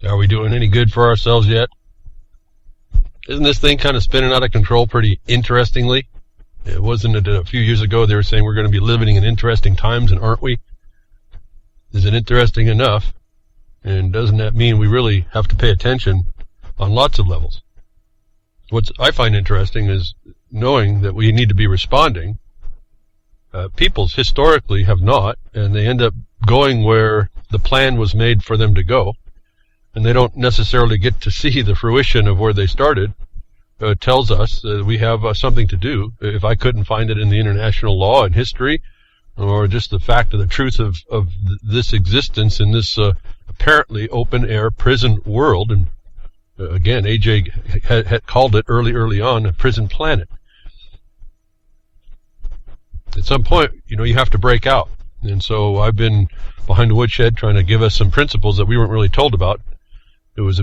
Are we doing any good for ourselves yet? Isn't this thing kind of spinning out of control pretty interestingly? It wasn't it a few years ago they were saying we're going to be living in interesting times, and aren't we? Is it interesting enough? And doesn't that mean we really have to pay attention on lots of levels? What I find interesting is knowing that we need to be responding. Peoples historically have not, and they end up going where the plan was made for them to go, and they don't necessarily get to see the fruition of where they started. It tells us that we have something to do. If I couldn't find it in the international law and history, or just the fact of the truth of this existence in this apparently open-air prison world, and again, AJ had called it early on a prison planet. At some point, you have to break out. And so I've been behind the woodshed trying to give us some principles that we weren't really told about. It was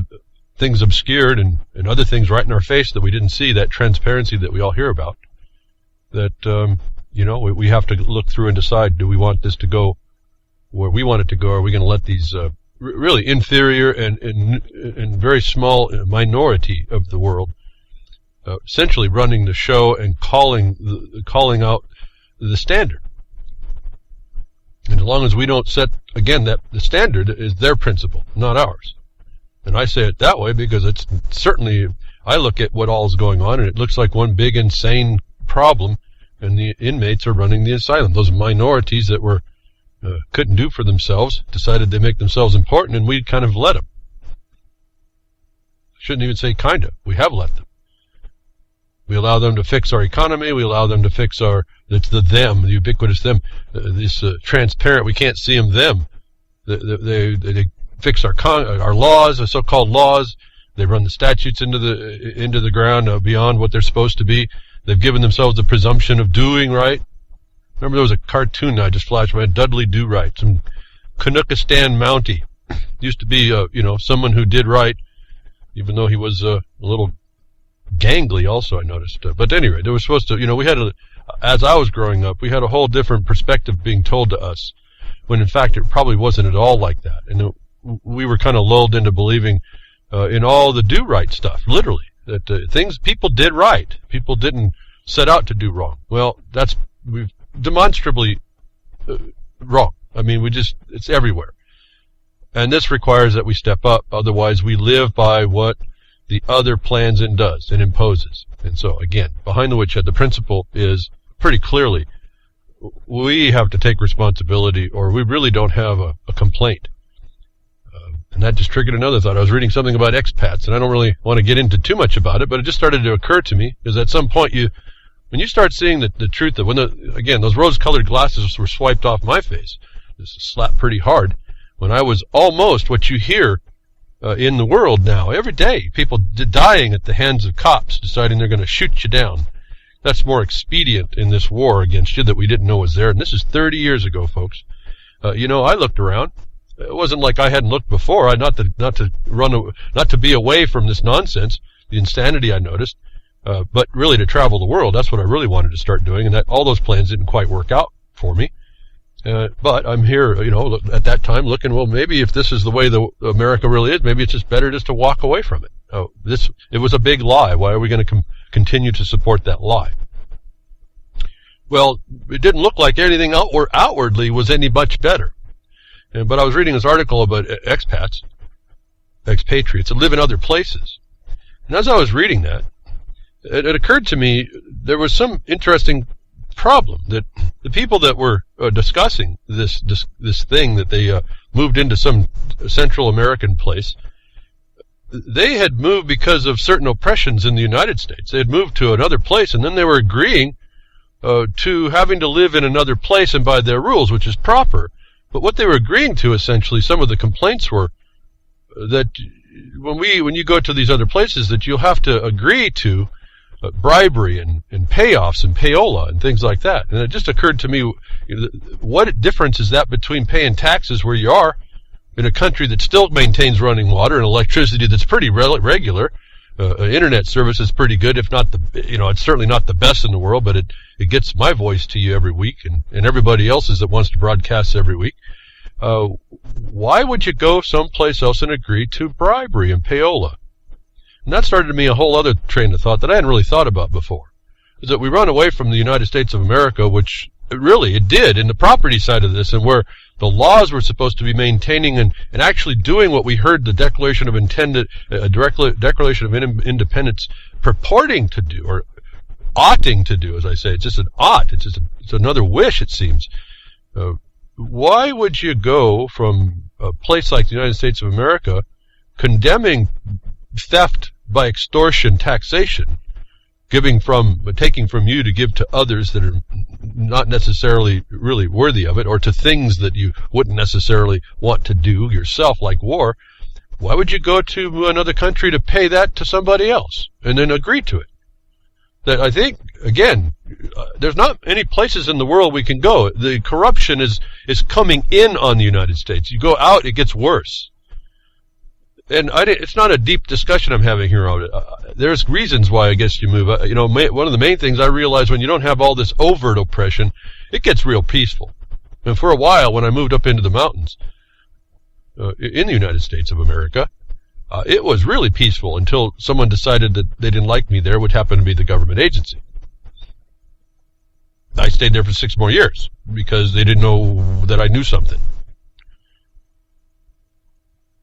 things obscured and other things right in our face that we didn't see, that transparency that we all hear about. That, we have to look through and decide, do we want this to go where we want it to go, or are we going to let these really inferior and very small minority of the world essentially running the show and calling out the standard? And as long as we don't set, again, that the standard is their principle, not ours. And I say it that way because it's certainly, I look at what all is going on, and it looks like one big insane problem, and the inmates are running the asylum. Those minorities that were couldn't do for themselves decided they make themselves important, and we kind of let them. Shouldn't even say kind of. We have let them. We allow them to fix our economy. We allow them to fix it's the them, the ubiquitous them, this transparent, we can't see them. They fix our laws, the so-called laws. They run the statutes into the ground beyond what they're supposed to be. They've given themselves the presumption of doing right. Remember there was a cartoon I just flashed my head, Dudley Do Right, some Canuckistan Mountie. Used to be, someone who did right, even though he was a little gangly also, I noticed. But anyway, they were supposed to, we had as I was growing up, we had a whole different perspective being told to us, when in fact it probably wasn't at all like that. And we were kind of lulled into believing in all the do right stuff, literally, that people did right. People didn't set out to do wrong. Well, we've demonstrably wrong. I mean, it's everywhere. And this requires that we step up, otherwise we live by what the other plans and does and imposes. And so, again, behind the woodshed, the principle is pretty clearly we have to take responsibility, or we really don't have a complaint. And that just triggered another thought. I was reading something about expats, and I don't really want to get into too much about it, but it just started to occur to me, because at some point when you start seeing the truth that those rose-colored glasses were swiped off my face, this slapped pretty hard, when I was almost what you hear in the world now, every day, people dying at the hands of cops deciding they're going to shoot you down. That's more expedient in this war against you that we didn't know was there. And this is 30 years ago, folks. I looked around. It wasn't like I hadn't looked before. Not to be away from this nonsense, the insanity I noticed, but really to travel the world. That's what I really wanted to start doing, and all those plans didn't quite work out for me. But I'm here, at that time looking, well, maybe if this is the way America really is, maybe it's just better just to walk away from it. It was a big lie. Why are we going to continue to support that lie? Well, it didn't look like anything outwardly was any much better. But I was reading this article about expatriates that live in other places. And as I was reading that, it occurred to me there was some interesting problem, that the people that were discussing this thing that they moved into some Central American place, they had moved because of certain oppressions in the United States. They had moved to another place, and then they were agreeing to having to live in another place and by their rules, which is proper. But what they were agreeing to, essentially, some of the complaints were that when you go to these other places, that you'll have to agree to bribery and payoffs and payola and things like that. And it just occurred to me, what difference is that between paying taxes where you are in a country that still maintains running water and electricity that's pretty regular, internet service is pretty good, if not it's certainly not the best in the world, but it gets my voice to you every week and everybody else's that wants to broadcast every week. why would you go someplace else and agree to bribery and payola? And that started me a whole other train of thought that I hadn't really thought about before. Is that we run away from the United States of America, which it did in the property side of this, and where the laws were supposed to be maintaining and actually doing what we heard the Declaration of Declaration of Independence purporting to do, or oughting to do, as I say. It's just an ought. It's another wish, it seems. Why would you go from a place like the United States of America condemning theft by extortion taxation, taking from you to give to others that are not necessarily really worthy of it, or to things that you wouldn't necessarily want to do yourself, like war? Why would you go to another country to pay that to somebody else and then agree to it? That I think, again, there's not any places in the world we can go. The corruption is coming in on the United States. You go out, it gets worse. And it's not a deep discussion I'm having here on it. There's reasons why I guess you move. One of the main things I realize, when you don't have all this overt oppression, it gets real peaceful. And for a while, when I moved up into the mountains in the United States of America, it was really peaceful until someone decided that they didn't like me there, would happen to be the government agency. I stayed there for 6 more years because they didn't know that I knew something.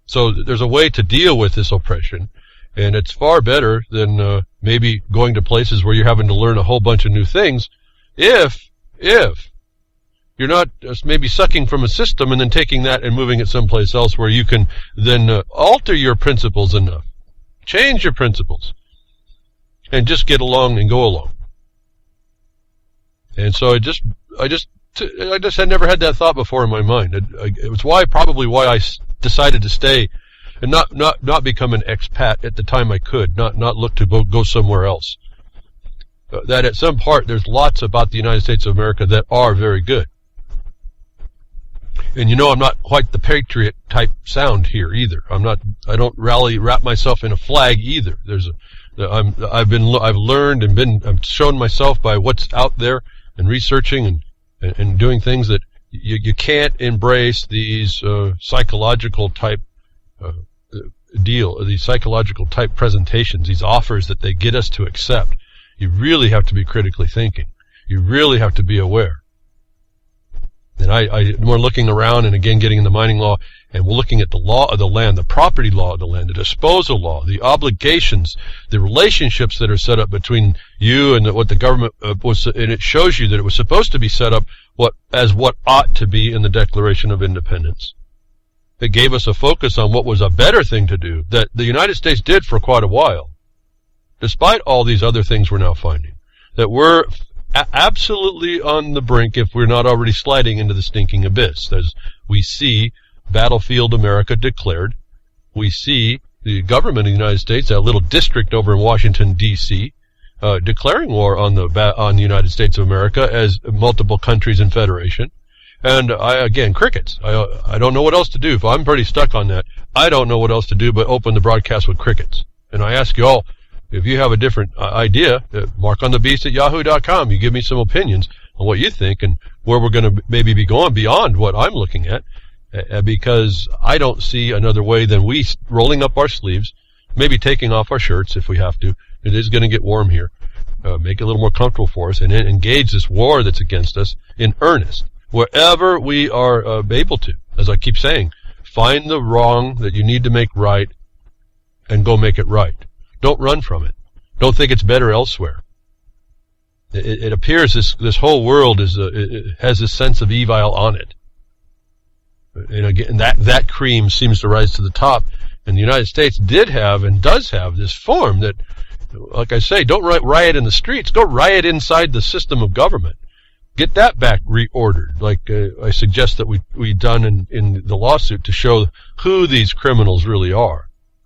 So there's a way to deal with this oppression, and it's far better than maybe going to places where you're having to learn a whole bunch of new things if you're not maybe sucking from a system and then taking that and moving it someplace else where you can then alter your principles enough, change your principles, and just get along and go along. And so I just had never had that thought before in my mind. It was probably why I decided to stay and not become an expat at the time I could, not look to go somewhere else. That at some part there's lots about the United States of America that are very good. And I'm not quite the patriot type sound here either. I don't wrap myself in a flag either. I've learned and I've shown myself by what's out there and researching and doing things that you can't embrace these psychological type these psychological type presentations, these offers that they get us to accept. You really have to be critically thinking. You really have to be aware. And we're looking around and again getting in the mining law, and we're looking at the law of the land, the property law of the land, the disposal law, the obligations, the relationships that are set up between you and what the government was, and it shows you that it was supposed to be set up as what ought to be in the Declaration of Independence. It gave us a focus on what was a better thing to do, that the United States did for quite a while, despite all these other things we're now finding, that we're absolutely on the brink, if we're not already sliding into the stinking abyss. As we see Battlefield America declared, we see the government of the United States, that little district over in Washington, D.C., declaring war on the United States of America as multiple countries in federation. And crickets. I don't know what else to do. If I'm pretty stuck on that, I don't know what else to do but open the broadcast with crickets. And I ask you all, if you have a different idea, markonthebeast@yahoo.com. You give me some opinions on what you think and where we're going to maybe be going beyond what I'm looking at, because I don't see another way than we rolling up our sleeves, maybe taking off our shirts if we have to. It is going to get warm here. Make it a little more comfortable for us and then engage this war that's against us in earnest, wherever we are able to. As I keep saying, find the wrong that you need to make right and go make it right. Don't run from it. Don't think it's better elsewhere. It appears this whole world has this sense of evil on it. And again, that cream seems to rise to the top. And the United States did have and does have this form that, like I say, don't riot in the streets. Go riot inside the system of government. Get that back reordered, like I suggest that we done in the lawsuit, to show who these criminals really are.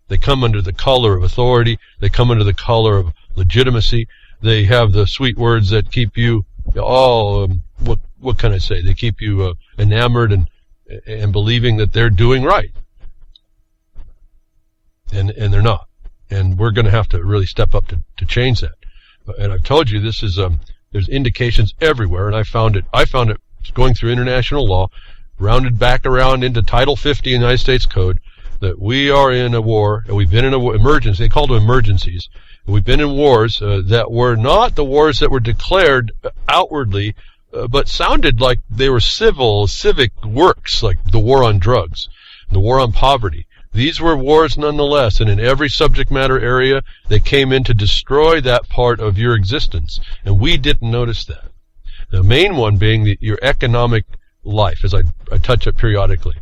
They come under the color of authority. They come under the color of legitimacy. They have the sweet words that keep you all, what can I say? They keep you enamored and believing that they're doing right. And they're not. And we're going to have to really step up to change that. And I've told you, this is, there's indications everywhere, and I found it going through international law, rounded back around into Title 50 in the United States Code, that we are in a war, and we've been in an emergency. They called them emergencies. We've been in wars that were not the wars that were declared outwardly, but sounded like they were civic works, like the war on drugs, the war on poverty. These were wars nonetheless, and in every subject matter area, they came in to destroy that part of your existence, and we didn't notice that. The main one being your economic life, as I touch it periodically.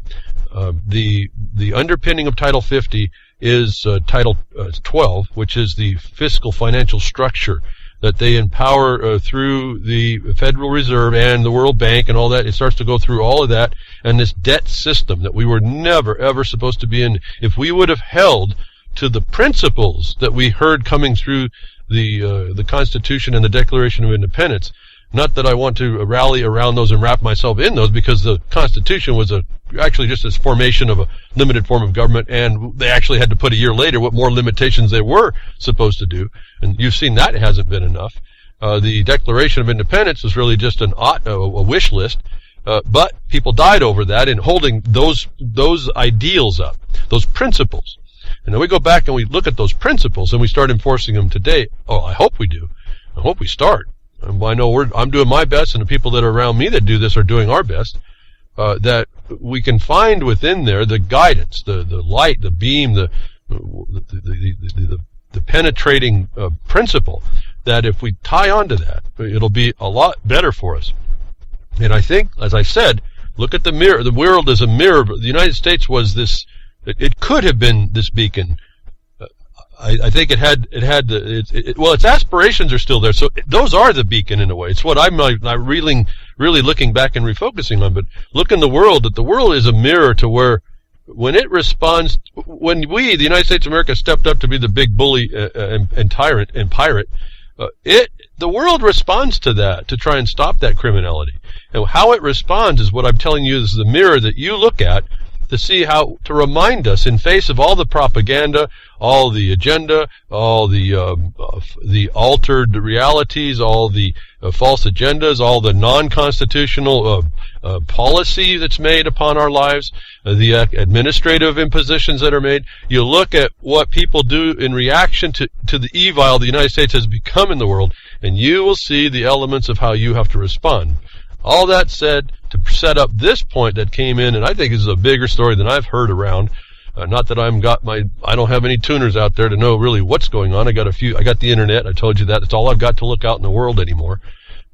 The underpinning of Title 50 is Title 12, which is the fiscal financial structure that they empower through the Federal Reserve and the World Bank and all that. It starts to go through all of that, and this debt system that we were never, ever supposed to be in. If we would have held to the principles that we heard coming through the Constitution and the Declaration of Independence, not that I want to rally around those and wrap myself in those, because the Constitution was actually just a formation of a limited form of government, and they actually had to put a year later what more limitations they were supposed to do, and you've seen that it hasn't been enough. The Declaration of Independence was really just a wish list, but people died over that in holding those ideals up, those principles. And then we go back and we look at those principles and we start enforcing them today. Oh, I hope we do. I hope we start. I know I'm doing my best, and the people that are around me that do this are doing our best, that we can find within there the guidance, the light, the beam, the penetrating principle, that if we tie onto that, it'll be a lot better for us. And I think, as I said, look at the mirror. The world is a mirror. The United States was this, it could have been this beacon. I think its aspirations are still there. So those are the beacon in a way. It's what I'm really looking back and refocusing on. But look in the world, that the world is a mirror to where, when it responds, when we, the United States of America, stepped up to be the big bully and tyrant and pirate, the world responds to that, to try and stop that criminality. And how it responds is what I'm telling you is the mirror that you look at to see how, to remind us, in face of all the propaganda, all the agenda, all the altered realities, all the false agendas, all the non-constitutional policy that's made upon our lives, the administrative impositions that are made. You look at what people do in reaction to the evil the United States has become in the world, and you will see the elements of how you have to respond. All that said, to set up this point that came in, and I think this is a bigger story than I've heard around. Not that I don't have any tuners out there to know really what's going on. I got the internet. I told you that. That's all I've got to look out in the world anymore.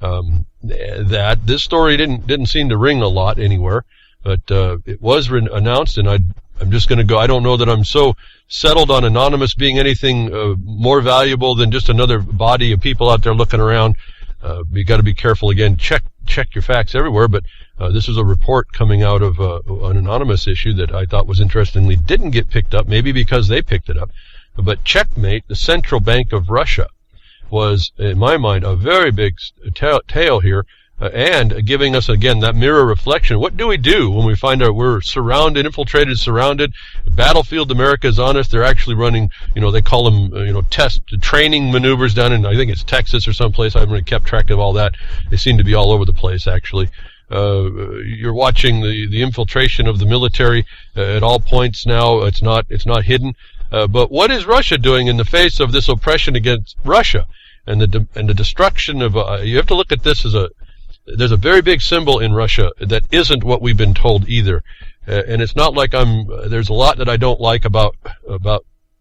That this story didn't seem to ring a lot anywhere, but it was announced, and I'm just going to go. I don't know that I'm so settled on Anonymous being anything more valuable than just another body of people out there looking around. You got to be careful again. Check your facts everywhere, but this is a report coming out of an Anonymous issue that I thought was interestingly didn't get picked up, maybe because they picked it up. But Checkmate, the central bank of Russia, was, in my mind, a very big tale here, and giving us, again, that mirror reflection. What do we do when we find out we're infiltrated, surrounded? Battlefield America is on us. They're actually running, they call them, training maneuvers down in, I think it's Texas or someplace. I haven't really kept track of all that. They seem to be all over the place, actually. You're watching the infiltration of the military at all points now. It's not hidden. But what is Russia doing in the face of this oppression against Russia and the destruction of? You have to look at this as there's a very big symbol in Russia that isn't what we've been told either, and it's not like there's a lot that I don't like about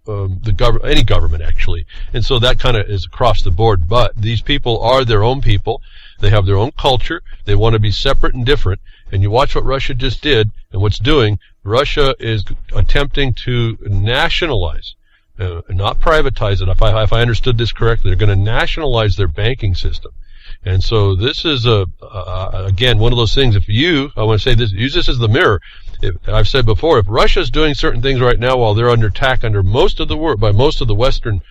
any government actually, and so that kind of is across the board. But these people are their own people. They have their own culture. They want to be separate and different. And you watch what Russia just did and what's doing. Russia is attempting to nationalize, not privatize it. If I understood this correctly, they're going to nationalize their banking system. And so this is again, one of those things. I want to say this, use this as the mirror. I've said before, if Russia's doing certain things right now while they're under attack by most of the Western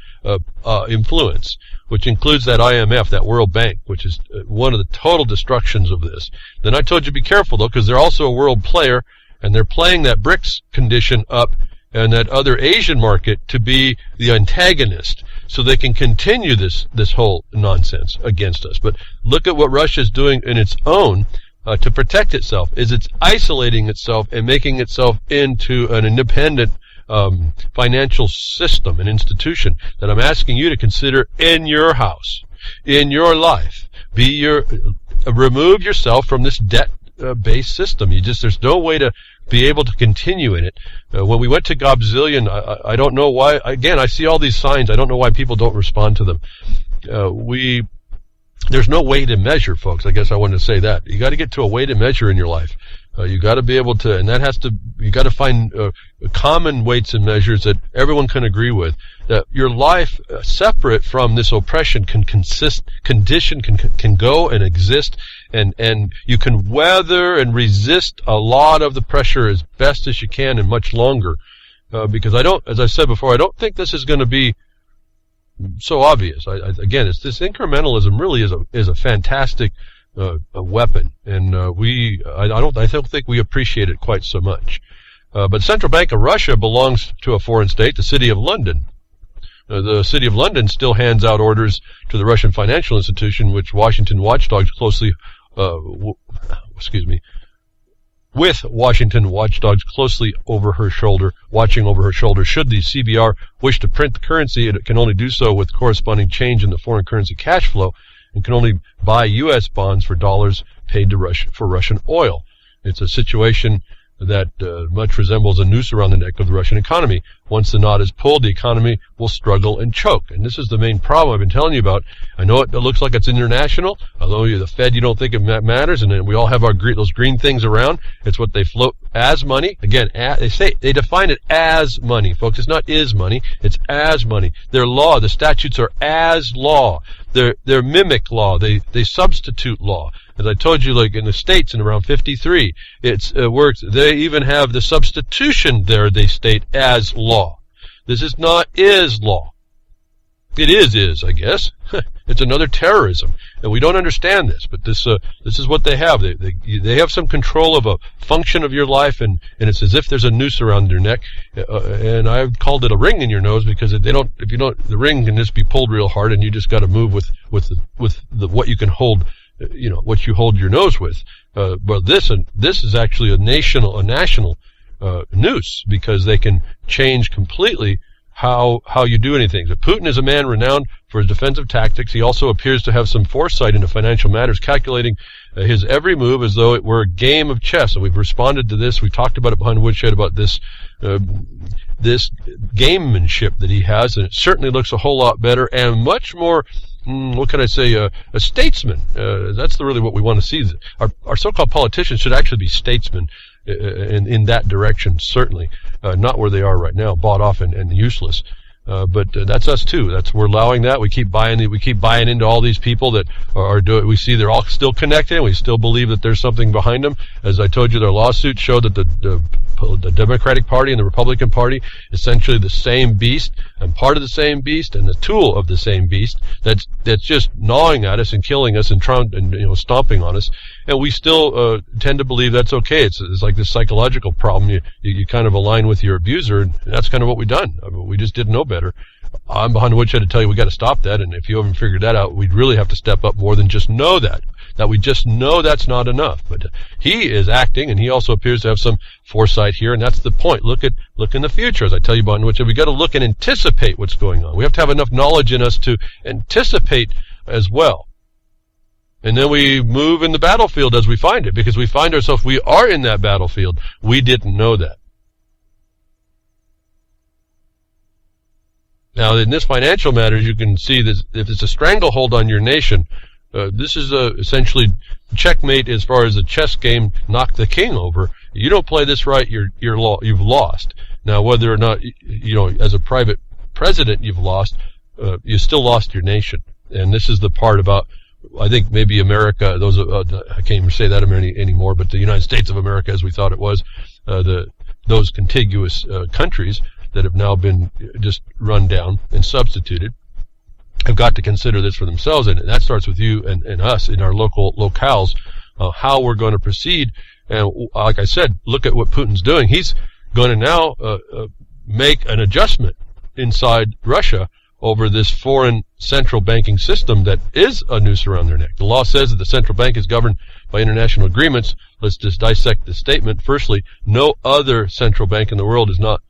influence, which includes that IMF, that World Bank, which is one of the total destructions of this, then I told you be careful though, because they're also a world player, and they're playing that BRICS condition up and that other Asian market to be the antagonist, so they can continue this whole nonsense against us. But look at what Russia's doing in its own to protect itself, is it's isolating itself and making itself into an independent financial system, an institution that I'm asking you to consider in your house, in your life. Remove yourself from this debt-based system. There's no way to be able to continue in it. When we went to Gobzillion, I don't know why. Again, I see all these signs. I don't know why people don't respond to them. There's no way to measure, folks. I guess I wanted to say that. You got to get to a way to measure in your life. You got to be able to, and you got to find common weights and measures that everyone can agree with. That your life, separate from this oppression, can go and exist, and you can weather and resist a lot of the pressure as best as you can and much longer. Because as I said before, I don't think this is going to be so obvious. Again, it's this incrementalism really is a fantastic a weapon, and I don't think we appreciate it quite so much. But the Central Bank of Russia belongs to a foreign state, the City of London. The City of London still hands out orders to the Russian financial institution, which Washington watchdogs closely, with Washington watchdogs closely watching over her shoulder. Should the CBR wish to print the currency, it can only do so with corresponding change in the foreign currency cash flow, and can only buy U.S. bonds for dollars paid to for Russian oil. It's a situation that much resembles a noose around the neck of the Russian economy. Once the knot is pulled, the economy will struggle and choke. And this is the main problem I've been telling you about. I know it looks like it's international, although you're the Fed, you don't think it matters, and then we all have those green things around. It's what they float as money. Again, they define it as money, folks. It's not is money, it's as money. Their law, the statutes are as law. They're mimic law. They substitute law. As I told you, like in the States in around 53, it works. They even have the substitution there, they state, as law. This is not is law. It is, I guess. It's another terrorism. And we don't understand this, but this is what they have. They have some control of a function of your life, and it's as if there's a noose around your neck. And I've called it a ring in your nose, because the ring can just be pulled real hard, and you just got to move with what you can hold, what you hold your nose with. But this is actually a national noose, because they can change completely how you do anything. So Putin is a man renowned for his defensive tactics. He also appears to have some foresight into financial matters, calculating his every move as though it were a game of chess. And we've responded to this. We talked about it behind Woodshed, about this gamemanship that he has, and it certainly looks a whole lot better and much more, what can I say, a statesman. That's really what we want to see. Our so-called politicians should actually be statesmen in that direction, certainly. Not where they are right now, bought off and useless. But that's us too. We're allowing that. We keep buying into all these people that are doing. We see they're all still connected. We still believe that there's something behind them. As I told you, their lawsuits show that the Democratic Party and the Republican Party, essentially the same beast, and part of the same beast, and the tool of the same beast, that's just gnawing at us and killing us and stomping on us. And we still tend to believe that's okay. It's like this psychological problem. You kind of align with your abuser, and that's kind of what we've done. I mean, we just didn't know better. I'm behind the woodshed to tell you we got to stop that, and if you haven't figured that out, we'd really have to step up more than just know that we just know that's not enough. But he is acting, and he also appears to have some foresight here, and that's the point. Look in the future, as I tell you behind the woodshed. We got to look and anticipate what's going on. We have to have enough knowledge in us to anticipate as well. And then we move in the battlefield as we find it, because we find ourselves, we are in that battlefield. We didn't know that. Now, in this financial matters, you can see that if it's a stranglehold on your nation, this is essentially checkmate as far as the chess game, knock the king over. You don't play this right, you've lost. Now, whether or not, as a private president you've lost, you still lost your nation. And this is the part about, I think maybe America, I can't even say that anymore, but the United States of America, as we thought it was, those contiguous countries that have now been just run down and substituted, have got to consider this for themselves, and that starts with you and us in our locales, how we're going to proceed. And like I said, look at what Putin's doing. He's going to now make an adjustment inside Russia over this foreign central banking system that is a noose around their neck. The law says that the central bank is governed by international agreements. Let's just dissect the statement. Firstly, no other central bank in the world is not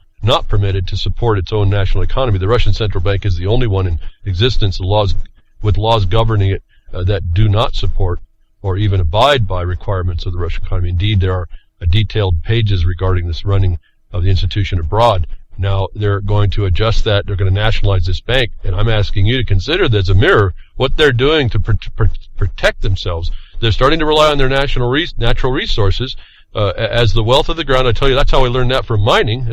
permitted to support its own national economy. The Russian central bank is the only one in existence with laws governing it that do not support or even abide by requirements of the Russian economy. Indeed, there are detailed pages regarding this running of the institution abroad. Now, they're going to adjust that. They're going to nationalize this bank, and I'm asking you to consider this a mirror, what they're doing to protect themselves. They're starting to rely on their natural resources as the wealth of the ground. I tell you, that's how I learned that from mining.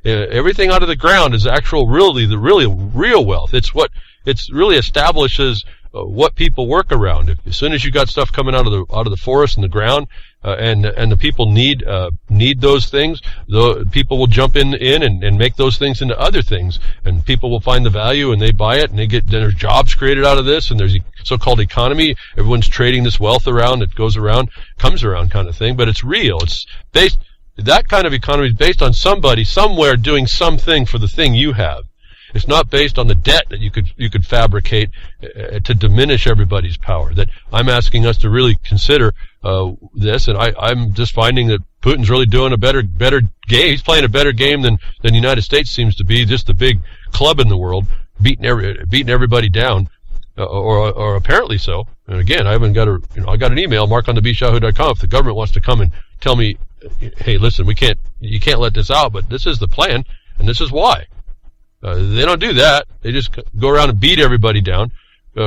Everything out of the ground is the real wealth. It's really establishes what people work around. As soon as you got stuff coming out of the forest and the ground, and the people need those things, the people will jump in and make those things into other things, and people will find the value and they buy it, and there's jobs created out of this, and there's a so-called economy. Everyone's trading this wealth around. It goes around, comes around kind of thing, but it's real. It's based, that kind of economy is based on somebody somewhere doing something for the thing you have. It's not based on the debt that you could fabricate to diminish everybody's power. That I'm asking us to really consider this, and I'm just finding that Putin's really doing a better game. He's playing a better game than the United States seems to be. Just the big club in the world, beating everybody down, or apparently so. And again, I haven't got I got an email, markonthebshyahoo.com. If the government wants to come and tell me, hey, listen, you can't let this out, but this is the plan, and this is why. They don't do that. They just go around and beat everybody down,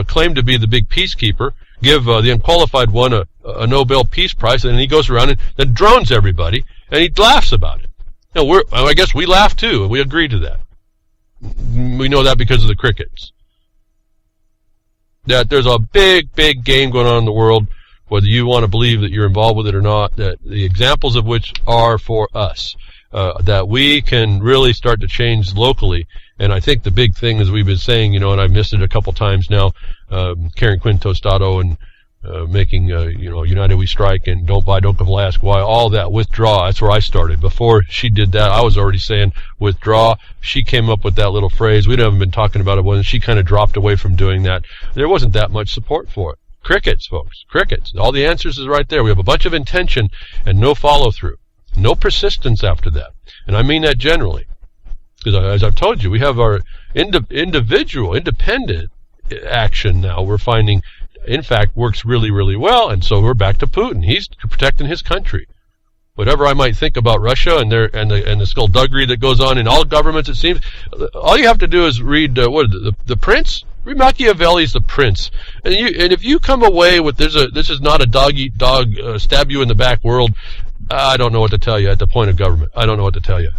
claim to be the big peacekeeper, give the unqualified one a Nobel Peace Prize, and then he goes around and then drones everybody, and he laughs about it. Now, I guess we laugh too, and we agree to that. We know that because of the crickets. That there's a big game going on in the world, whether you want to believe that you're involved with it or not, that the examples of which are for us. That we can really start to change locally. And I think the big thing, as we've been saying, and I've missed it a couple times now, Karen Quinn Tostado and making, United We Strike and Don't Buy, Don't Come Ask Why, all that, withdraw. That's where I started. Before she did that, I was already saying withdraw. She came up with that little phrase. We haven't been talking about it when she kind of dropped away from doing that. There wasn't that much support for it. Crickets, folks. Crickets. All the answers is right there. We have a bunch of intention and no follow-through. No persistence after that. And I mean that generally. Because as I've told you, we have our independent action now. We're finding, in fact, works really, really well. And so we're back to Putin. He's protecting his country. Whatever I might think about Russia and the skullduggery that goes on in all governments, it seems, all you have to do is read, the Prince? Read Machiavelli's The Prince. And if you come away with, this is not a dog stab you in the back world, I don't know what to tell you at the point of government. I don't know what to tell you.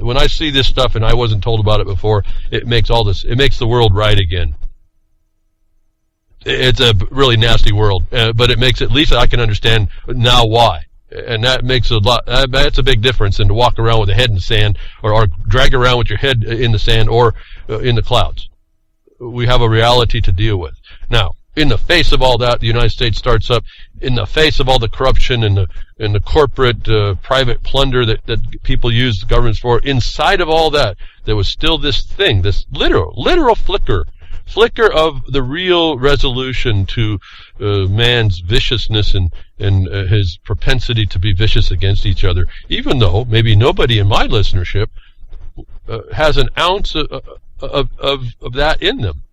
When I see this stuff, and I wasn't told about it before, it makes the world right again. It's a really nasty world, but it makes, at least I can understand now why. And that makes a lot, that's a big difference than to walk around with a head in the sand, or drag around with your head in the sand, or in the clouds. We have a reality to deal with. Now, in the face of all that, the United States starts up. In the face of all the corruption and the corporate private plunder that people use the governments for, inside of all that, there was still this thing, this literal flicker of the real resolution to man's viciousness and his propensity to be vicious against each other. Even though maybe nobody in my listenership has an ounce of that in them.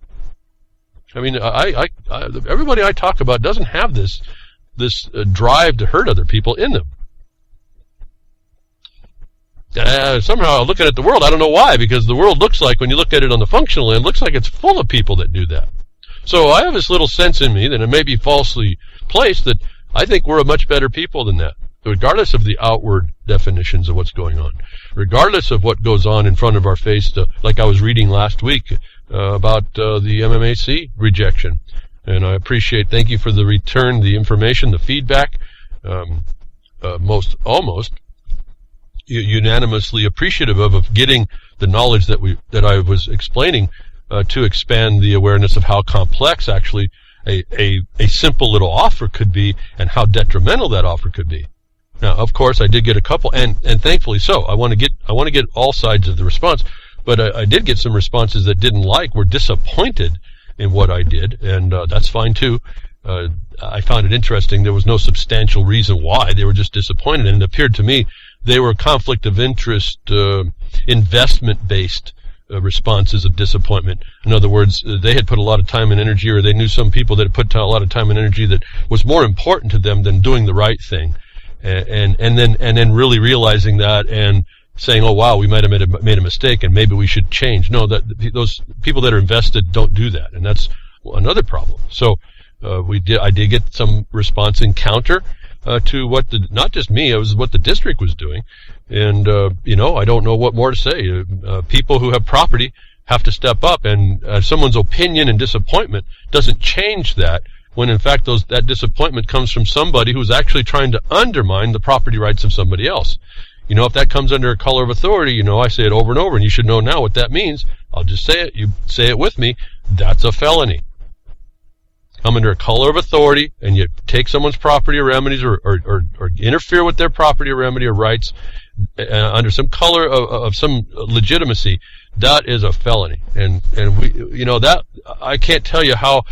I mean, everybody I talk about doesn't have this drive to hurt other people in them. Somehow, looking at the world, I don't know why, because the world looks like, when you look at it on the functional end, looks like it's full of people that do that. So I have this little sense in me that it may be falsely placed that I think we're a much better people than that, regardless of the outward definitions of what's going on, regardless of what goes on in front of our face, like I was reading last week about the MMAC rejection. And I appreciate, thank you for the return, the information, the feedback, almost unanimously appreciative of getting the knowledge that I was explaining to expand the awareness of how complex actually a simple little offer could be, and how detrimental that offer could be. Now, of course, I did get a couple, and thankfully so. I want to get all sides of the response, but I did get some responses that were disappointed in what I did, and that's fine too. I found it interesting. There was no substantial reason why. They were just disappointed, and it appeared to me they were conflict of interest, investment-based responses of disappointment. In other words, they had put a lot of time and energy, or they knew some people that had put a lot of time and energy that was more important to them than doing the right thing, and then really realizing that and saying, "Oh wow, we might have made a mistake, and maybe we should change." No, that those people that are invested don't do that, and that's another problem. So I did get some response in counter to what not just me, it was what the district was doing. And, I don't know what more to say. People who have property have to step up, and someone's opinion and disappointment doesn't change that, when in fact that disappointment comes from somebody who's actually trying to undermine the property rights of somebody else. If that comes under a color of authority, I say it over and over, and you should know now what that means. I'll just say it. You say it with me. That's a felony. Come under a color of authority, and you take someone's property or remedies, or interfere with their property or remedy or rights under some color of some legitimacy, that is a felony. And we, that I can't tell you how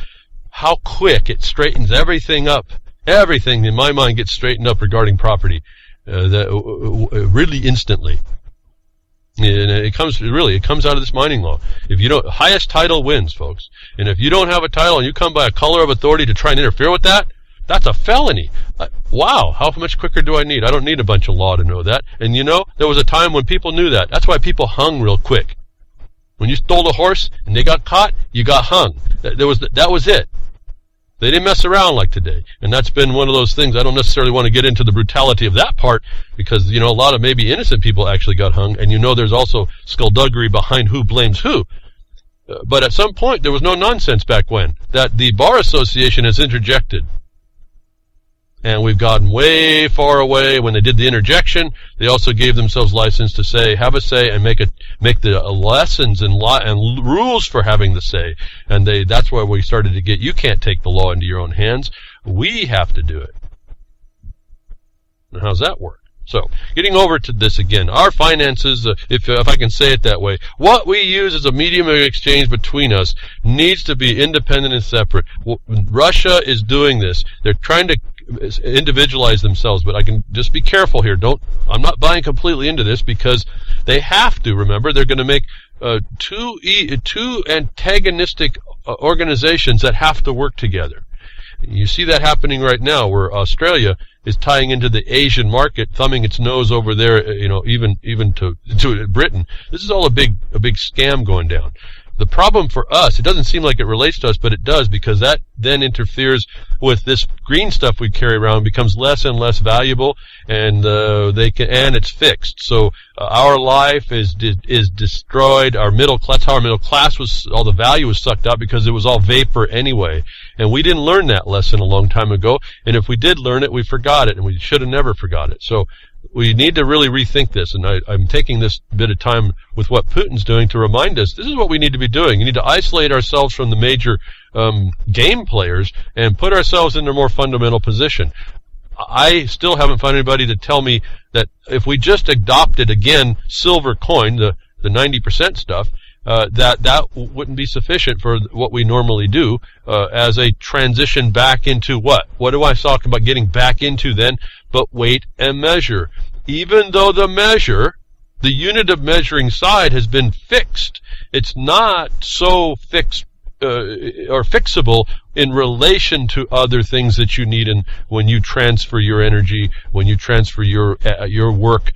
quick it straightens everything up. Everything in my mind gets straightened up regarding property, really instantly. And it comes out of this mining law. If you don't, highest title wins, folks. And if you don't have a title and you come by a color of authority to try and interfere with that, that's a felony. Wow, how much quicker do I need? I don't need a bunch of law to know that. And there was a time when people knew that. That's why people hung real quick. When you stole a horse and they got caught, you got hung. That was it. They didn't mess around like today. And that's been one of those things. I don't necessarily want to get into the brutality of that part, because, a lot of maybe innocent people actually got hung, and there's also skullduggery behind who blames who. But at some point, there was no nonsense back when, that the Bar Association has interjected. And we've gotten way far away. When they did the interjection, they also gave themselves license to have a say, and make the lessons and rules for having the say. And that's where we started to get, you can't take the law into your own hands. We have to do it. And how's that work? So, getting over to this again, our finances, if I can say it that way, what we use as a medium of exchange between us needs to be independent and separate. Russia is doing this. They're trying to individualize themselves, but I can just be careful here. I'm not buying completely into this, because they have to. Remember, they're going to make two antagonistic organizations that have to work together. You see that happening right now, where Australia is tying into the Asian market, thumbing its nose over there, even to Britain. This is all a big scam going down. The problem for us, it doesn't seem like it relates to us, but it does, because that then interferes with this green stuff we carry around, becomes less and less valuable, and it's fixed. So our life is destroyed. Our middle class was, all the value was sucked out, because it was all vapor anyway. And we didn't learn that lesson a long time ago. And if we did learn it, we forgot it, and we should have never forgot it. So we need to really rethink this, and I'm taking this bit of time with what Putin's doing to remind us this is what we need to be doing. We need to isolate ourselves from the major game players and put ourselves in a more fundamental position. I still haven't found anybody to tell me that if we just adopted again silver coin, the 90% stuff, that wouldn't be sufficient for what we normally do as a transition back into what? What do I talk about getting back into then? But weight and measure. Even though the unit of measuring side has been fixed, it's not so fixed or fixable in relation to other things that you need when you transfer your energy, when you transfer your work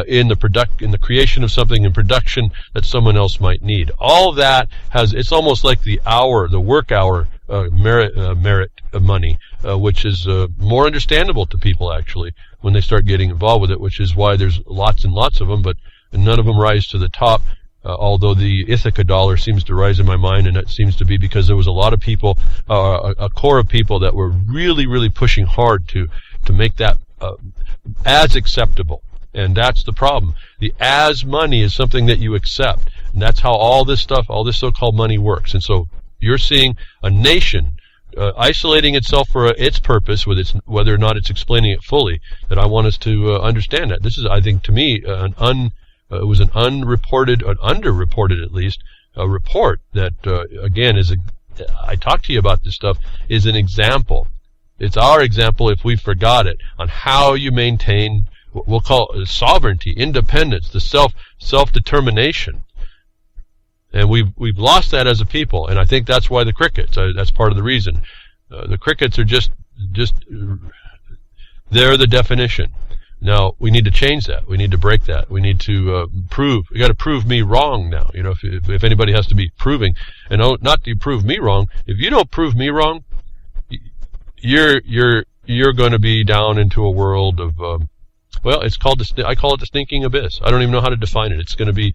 in the creation of something in production that someone else might need. All that it's almost like the work hour merit money, which is more understandable to people actually when they start getting involved with it, which is why there's lots and lots of them, but none of them rise to the top. Although the Ithaca dollar seems to rise in my mind, and it seems to be because there was a lot of people, a core of people that were really, really pushing hard to make that as acceptable. And that's the problem. The as money is something that you accept. And that's how all this stuff, all this so-called money works. And so you're seeing a nation isolating itself for its purpose, whether or not it's explaining it fully, that I want us to understand that. This is, I think, to me, it was an unreported, or underreported at least, a report that, again, is I talk to you about this stuff is an example. It's our example, if we forgot it, on how you maintain what we'll call sovereignty, independence, the self-determination. And we've lost that as a people, and I think that's why the crickets, that's part of the reason. The crickets are just they're the definition. Now, we need to change that. We need to break that. We need to we got to prove me wrong now. You know, if anybody has to be proving, and not to prove me wrong, if you don't prove me wrong, you're going to be down into a world of, well, I call it the stinking abyss. I don't even know how to define it. It's going to be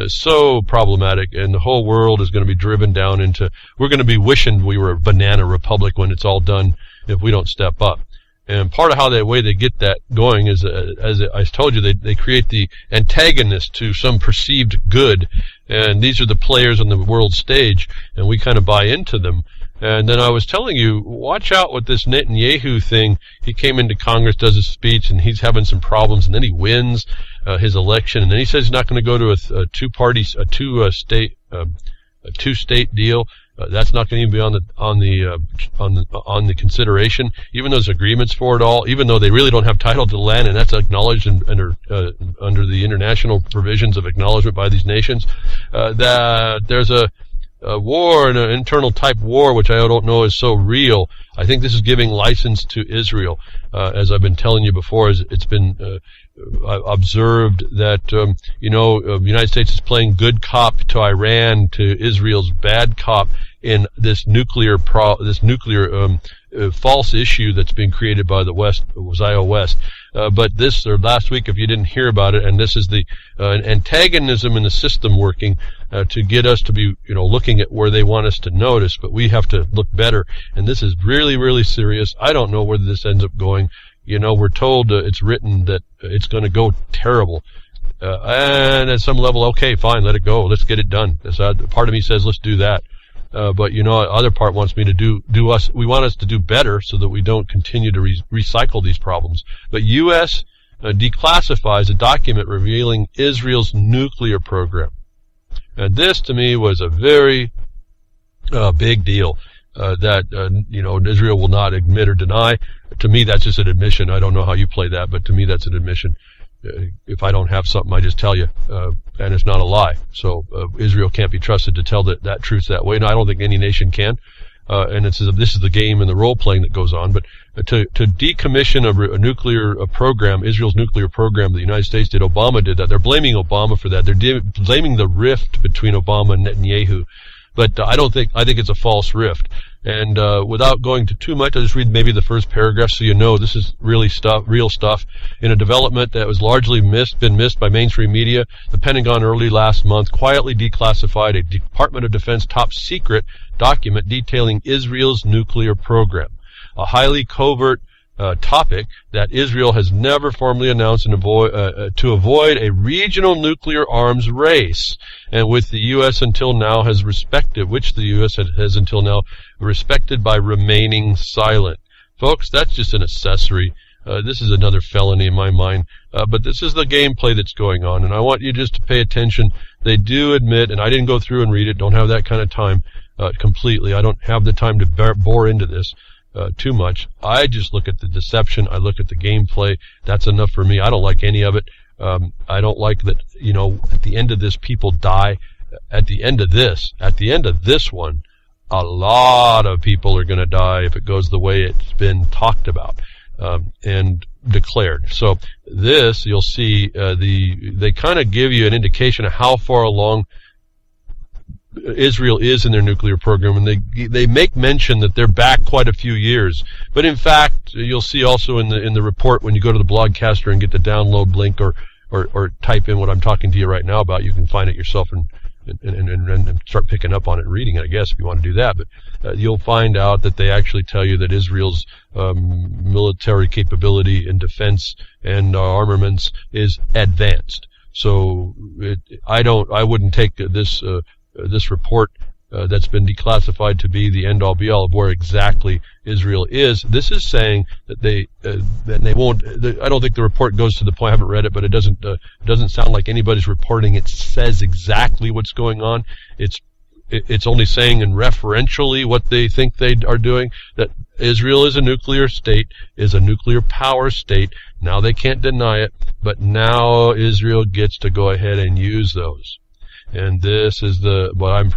so problematic, and the whole world is going to be driven down into, we're going to be wishing we were a banana republic when it's all done if we don't step up. And part of how the way they get that going is, as I told you, they create the antagonist to some perceived good, and these are the players on the world stage, and we kind of buy into them. And then I was telling you, watch out with this Netanyahu thing. He came into Congress, does his speech, and he's having some problems, and then he wins his election, and then he says he's not going to go to a two-state deal. That's not going to even be on the consideration, even though there's agreements for it all, even though they really don't have title to the land, and that's acknowledged under the international provisions of acknowledgement by these nations. That there's a war, an internal type war, which I don't know is so real. I think this is giving license to Israel, as I've been telling you before. It's been observed that the United States is playing good cop to Iran, to Israel's bad cop in this nuclear false issue that's being created by the West, Zio West. But this, or last week, if you didn't hear about it, and this is the antagonism in the system working to get us to be, looking at where they want us to notice, but we have to look better. And this is really, really serious. I don't know where this ends up going. We're told it's written that it's going to go terrible. And at some level, okay, fine, let it go. Let's get it done. Part of me says, let's do that. But other part wants me to we want us to do better so that we don't continue to recycle these problems. But U.S. Declassifies a document revealing Israel's nuclear program. And this, to me, was a very big deal. That Israel will not admit or deny. To me, that's just an admission. I don't know how you play that, but to me, that's an admission. If I don't have something, I just tell you, and it's not a lie. So Israel can't be trusted to tell that truth that way. And I don't think any nation can. And this is the game and the role playing that goes on. But to decommission a nuclear program, Israel's nuclear program, the United States did. Obama did that. They're blaming Obama for that. They're blaming the rift between Obama and Netanyahu. But I think it's a false rift. And without going to too much, I'll just read maybe the first paragraph so you know this is real stuff. In a development that was largely been missed by mainstream media, the Pentagon early last month quietly declassified a Department of Defense top secret document detailing Israel's nuclear program, a highly covert topic that Israel has never formally announced to avoid a regional nuclear arms race, and which the U.S. until now has respected by remaining silent. Folks, that's just an accessory. This is another felony in my mind. But this is the gameplay that's going on, and I want you just to pay attention. They do admit, and I didn't go through and read it, don't have that kind of time completely. I don't have the time to bore into this too much. I just look at the deception. I look at the gameplay. That's enough for me. I don't like any of it. I don't like that, at the end of this, people die. At the end of this one, a lot of people are going to die if it goes the way it's been talked about and declared. So this, you'll see, they kind of give you an indication of how far along Israel is in their nuclear program, and they make mention that they're back quite a few years. But in fact, you'll see also in the report, when you go to the Blogcaster and get the download link or type in what I'm talking to you right now about, you can find it yourself and start picking up on it and reading it, I guess, if you want to do that. But you'll find out that they actually tell you that Israel's military capability in defense and armaments is advanced. So I wouldn't take this report that's been declassified to be the end-all be-all of where exactly Israel is. This is saying that they won't. I don't think the report goes to the point. I haven't read it, but it doesn't sound like anybody's reporting. It says exactly what's going on. It's it's only saying in referentially what they think they are doing, that Israel is a nuclear state, is a nuclear power state. Now they can't deny it, but now Israel gets to go ahead and use those. And this is what I'm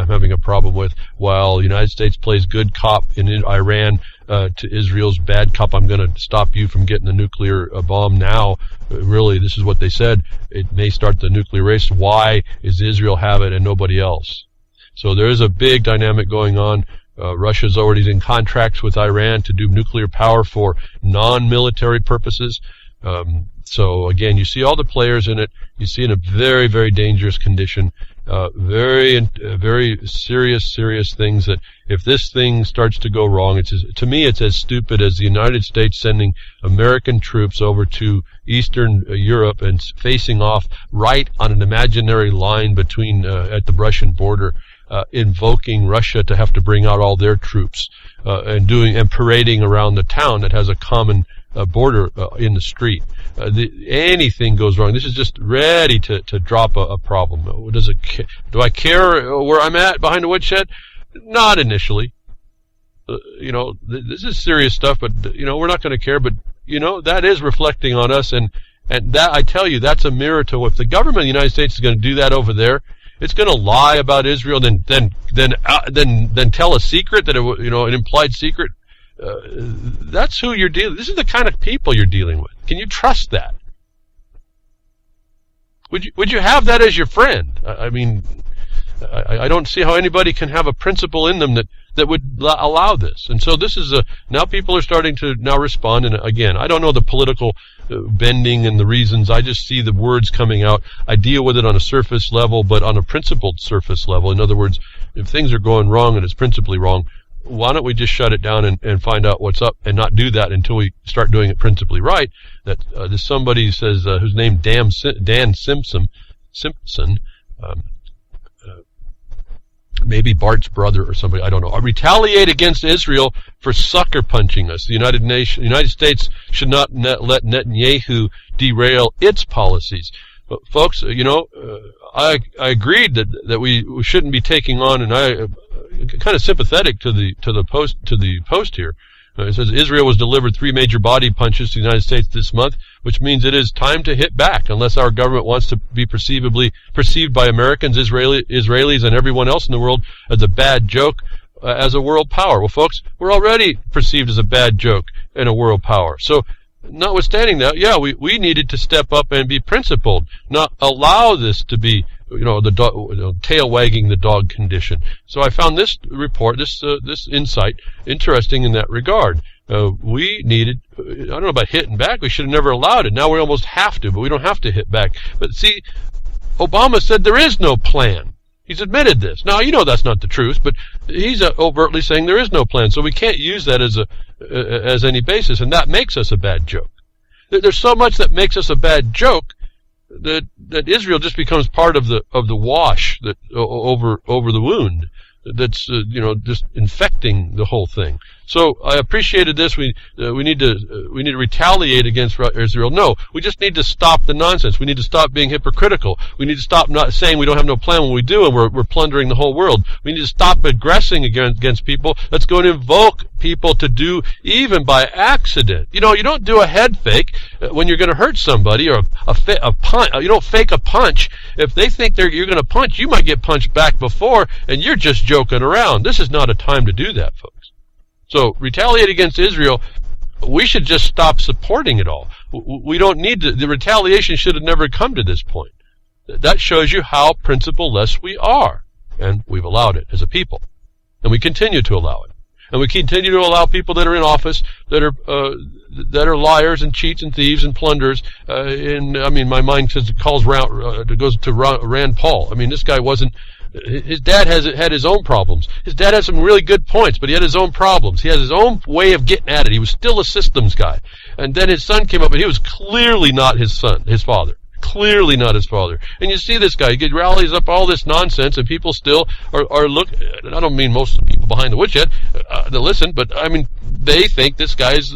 having a problem with. While the United States plays good cop in Iran to Israel's bad cop, I'm going to stop you from getting the nuclear bomb now. Really, this is what they said. It may start the nuclear race. Why is Israel have it and nobody else? So there is a big dynamic going on. Russia's already in contracts with Iran to do nuclear power for non-military purposes. So again, you see all the players in it. You see in a very, very dangerous condition, very serious things that if this thing starts to go wrong, to me it's as stupid as the United States sending American troops over to Eastern Europe and facing off right on an imaginary line between at the Russian border. Invoking Russia to have to bring out all their troops and parading around the town that has a common border in the street. Anything goes wrong. This is just ready to drop a problem. Do I care where I'm at behind the woodshed? Not initially. This is serious stuff, but we're not going to care. But that is reflecting on us, and that, I tell you, that's a mirror to if the government of the United States is going to do that over there. It's going to lie about Israel, then tell a secret that an implied secret. That's who you're dealing. This is the kind of people you're dealing with. Can you trust that? Would you have that as your friend? I don't see how anybody can have a principle in them that would allow this. And so this is now people are starting to now respond. And again, I don't know the political bending and the reasons. I just see the words coming out. I deal with it on a surface level, but on a principled surface level. In other words, if things are going wrong and it's principally wrong, why don't we just shut it down and find out what's up and not do that until we start doing it principally right? That this somebody says whose name Dan Simpson, maybe Bart's brother or somebody, I don't know, retaliate against Israel for sucker punching us. The United States should not let Netanyahu derail its policies. But folks, I agreed that we shouldn't be taking on, and I kind of sympathetic to the post here. It says Israel was delivered 3 major body punches to the United States this month, which means it is time to hit back unless our government wants to be perceived by Americans, Israelis, and everyone else in the world as a bad joke, as a world power. Well, folks, we're already perceived as a bad joke and a world power. So, notwithstanding that, yeah, we needed to step up and be principled, not allow this to be the tail wagging the dog condition. So I found this report, this insight, interesting in that regard. We needed, I don't know about hitting back. We should have never allowed it. Now we almost have to, but we don't have to hit back. But see, Obama said there is no plan. He's admitted this. Now, that's not the truth, but he's overtly saying there is no plan. So we can't use that as any basis, and that makes us a bad joke. There's so much that makes us a bad joke that Israel just becomes part of the wash that over the wound that's just infecting the whole thing. So I appreciated this. We need to retaliate against Israel. No, we just need to stop the nonsense. We need to stop being hypocritical. We need to stop not saying we don't have no plan when we do, and we're plundering the whole world. We need to stop aggressing against people. Let's go and invoke people to do, even by accident. You don't do a head fake when you're going to hurt somebody, or a punch. You don't fake a punch. If they think you're going to punch, you might get punched back before, and you're just joking around. This is not a time to do that, folks. So, retaliate against Israel, we should just stop supporting it all. We don't need to, the retaliation should have never come to this point. That shows you how principle-less we are. And we've allowed it as a people. And we continue to allow it. And we continue to allow people that are in office that are liars and cheats and thieves and plunderers. My mind says it goes to Rand Paul. This guy wasn't. His dad had his own problems. His dad had some really good points, but he had his own problems. He had his own way of getting at it. He was still a systems guy. And then his son came up, and he was clearly not his father. Clearly not his father. And you see this guy, he rallies up all this nonsense, and people still are I don't mean most of the people behind the woodshed that listen, but they think this guy's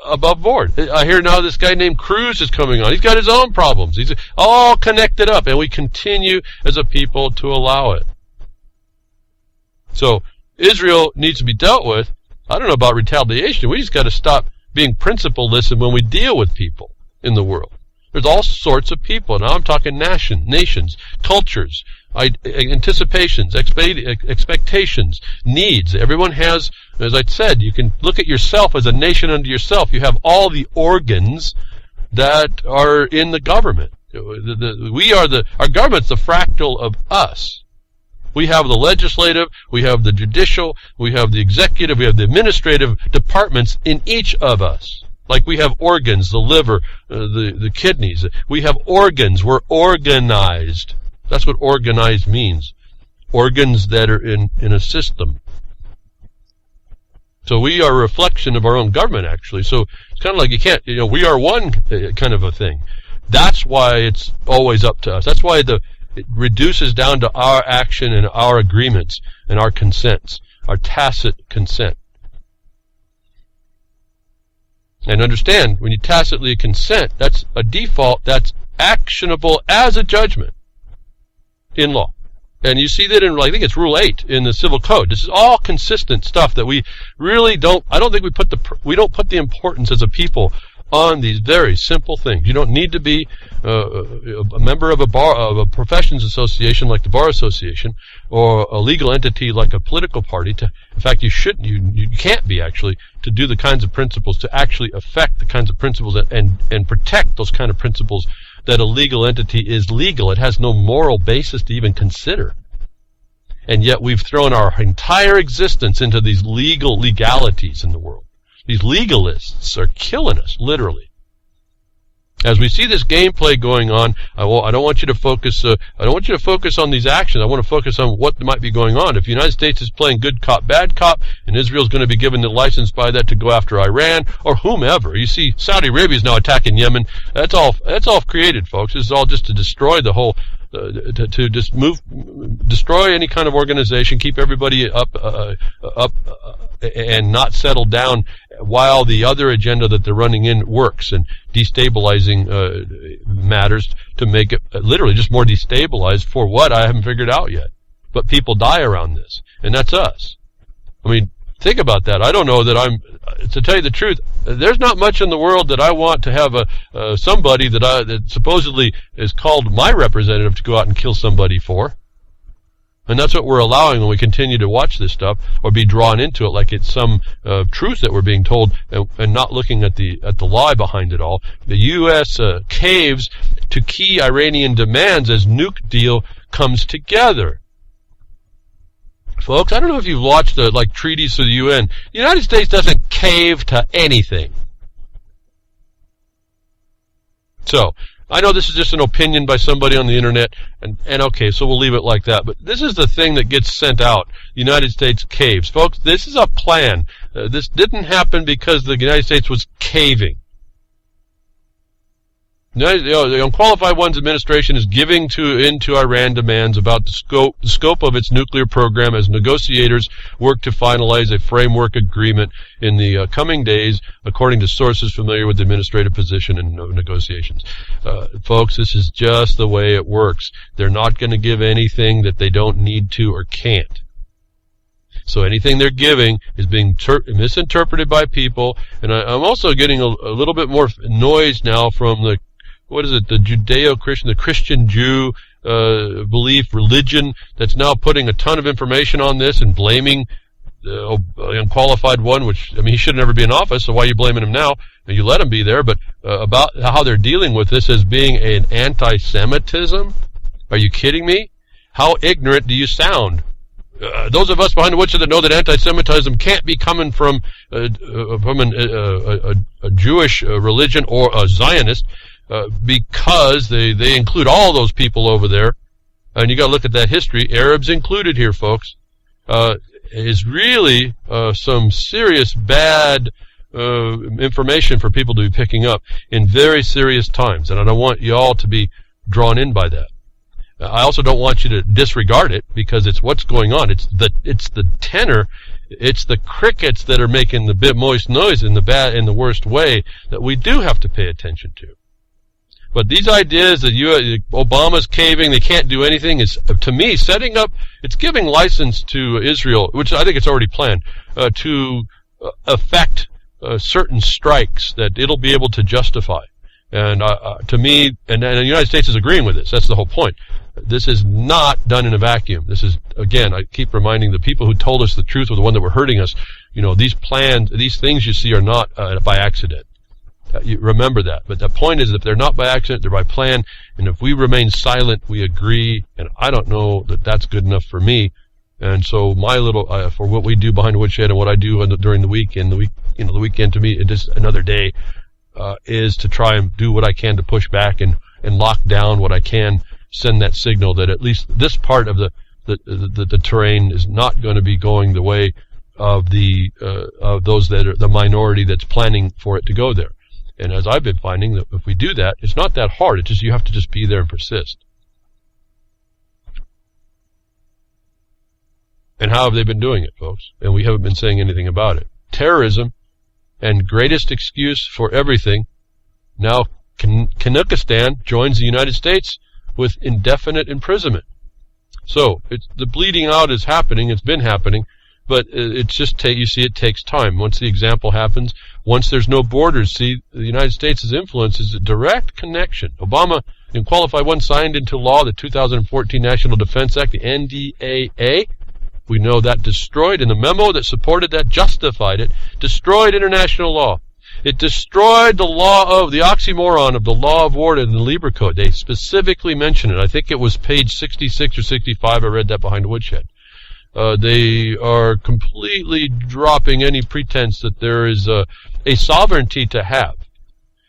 above board. I hear now this guy named Cruz is coming on. He's got his own problems. He's all connected up, and we continue as a people to allow it. So Israel needs to be dealt with. I don't know about retaliation. We just got to stop being principleless when we deal with people in the world. There's all sorts of people. Now I'm talking nations, cultures, anticipations, expectations, needs. Everyone has, as I said, you can look at yourself as a nation unto yourself. You have all the organs that are in the government. Our government's the fractal of us. We have the legislative, we have the judicial, we have the executive, we have the administrative departments in each of us. Like we have organs, the liver, the kidneys. We have organs. We're organized. That's what organized means. Organs that are in a system. So we are a reflection of our own government, actually. So it's kind of like we are one kind of a thing. That's why it's always up to us. That's why it reduces down to our action and our agreements and our consents, our tacit consent. And understand, when you tacitly consent, that's a default that's actionable as a judgment in law. And you see that in, I think it's Rule 8 in the Civil Code. This is all consistent stuff that we really don't, I don't think we don't put the importance as a people on these very simple things. You don't need to be a member of a professions association like the Bar Association or a legal entity like a political party in fact, you shouldn't, you can't be actually, to do the kinds of principles, to actually affect the kinds of principles and protect those kind of principles that a legal entity is legal. It has no moral basis to even consider. And yet we've thrown our entire existence into these legalities in the world. These legalists are killing us, literally. As we see this gameplay going on, I don't want you to focus. I don't want you to focus on these actions. I want to focus on what might be going on. If the United States is playing good cop, bad cop, and Israel's going to be given the license by that to go after Iran or whomever. You see, Saudi Arabia is now attacking Yemen. That's all created, folks. This is all just to destroy the whole. To just destroy any kind of organization, keep everybody up, and not settle down while the other agenda that they're running in works, and destabilizing matters to make it literally just more destabilized. For what? I haven't figured out yet. But people die around this, and that's us. I mean, think about that. I don't know that to tell you the truth, there's not much in the world that I want to have somebody that supposedly is called my representative to go out and kill somebody for. And that's what we're allowing when we continue to watch this stuff or be drawn into it like it's some truth that we're being told, and not looking at the lie behind it all. The U.S. caves to key Iranian demands as nuke deal comes together. Folks, I don't know if you've watched the treaties of the UN. The United States doesn't cave to anything. So, I know this is just an opinion by somebody on the internet, and okay, so we'll leave it like that. But this is the thing that gets sent out. The United States caves. Folks, this is a plan. This didn't happen because the United States was caving. The Unqualified One's administration is giving in to Iran demands about the scope of its nuclear program as negotiators work to finalize a framework agreement in the coming days, according to sources familiar with the administrative position and negotiations. Folks, this is just the way it works. They're not going to give anything that they don't need to or can't. So anything they're giving is being misinterpreted by people. And I'm also getting a little bit more noise now from the Judeo-Christian, the Christian Jew belief, religion, that's now putting a ton of information on this and blaming the Unqualified One, which, I mean, he should never be in office, so why are you blaming him now? And you let him be there, but about how they're dealing with this as being an anti-Semitism? Are you kidding me? How ignorant do you sound? Those of us behind the woodshed that know that anti-Semitism can't be coming from a Jewish religion or a Zionist, because they include all those people over there, and you got to look at that history. Arabs included here, folks, is really some serious bad information for people to be picking up in very serious times, and I don't want you all to be drawn in by that. I also don't want you to disregard it, because it's what's going on. It's the tenor. It's the crickets that are making the bit moist noise in the worst way that we do have to pay attention to. But these ideas that Obama's caving, they can't do anything, is, to me, setting up, it's giving license to Israel, which I think it's already planned, to affect certain strikes that it'll be able to justify. And to me, and the United States is agreeing with this. That's the whole point. This is not done in a vacuum. This is, again, I keep reminding the people who told us the truth were the one that were hurting us. These plans, these things you see are not by accident. You remember that. But the point is, if they're not by accident, they're by plan. And if we remain silent, we agree. And I don't know that that's good enough for me. And so my little, for what we do behind the woodshed and what I do during the week, and the weekend to me, it is another day, is to try and do what I can to push back and lock down what I can, send that signal that at least this part of the terrain is not going to be going the way of of those that are the minority that's planning for it to go there. And as I've been finding, that if we do that, it's not that hard. It's just you have to just be there and persist. And how have they been doing it, folks? And we haven't been saying anything about it. Terrorism, and greatest excuse for everything. Now, Kanukistan joins the United States with indefinite imprisonment. So, the bleeding out is happening. It's been happening. But it's just, you see, it takes time. Once the example happens, once there's no borders, see, the United States' influence is a direct connection. Obama, in Qualified One, signed into law the 2014 National Defense Act, the NDAA. We know that destroyed, and the memo that supported that, justified it, destroyed international law. It destroyed the law of the oxymoron of the law of war and the Libra Code. They specifically mention it. I think it was page 66 or 65. I read that behind the woodshed. They are completely dropping any pretense that there is a sovereignty to have.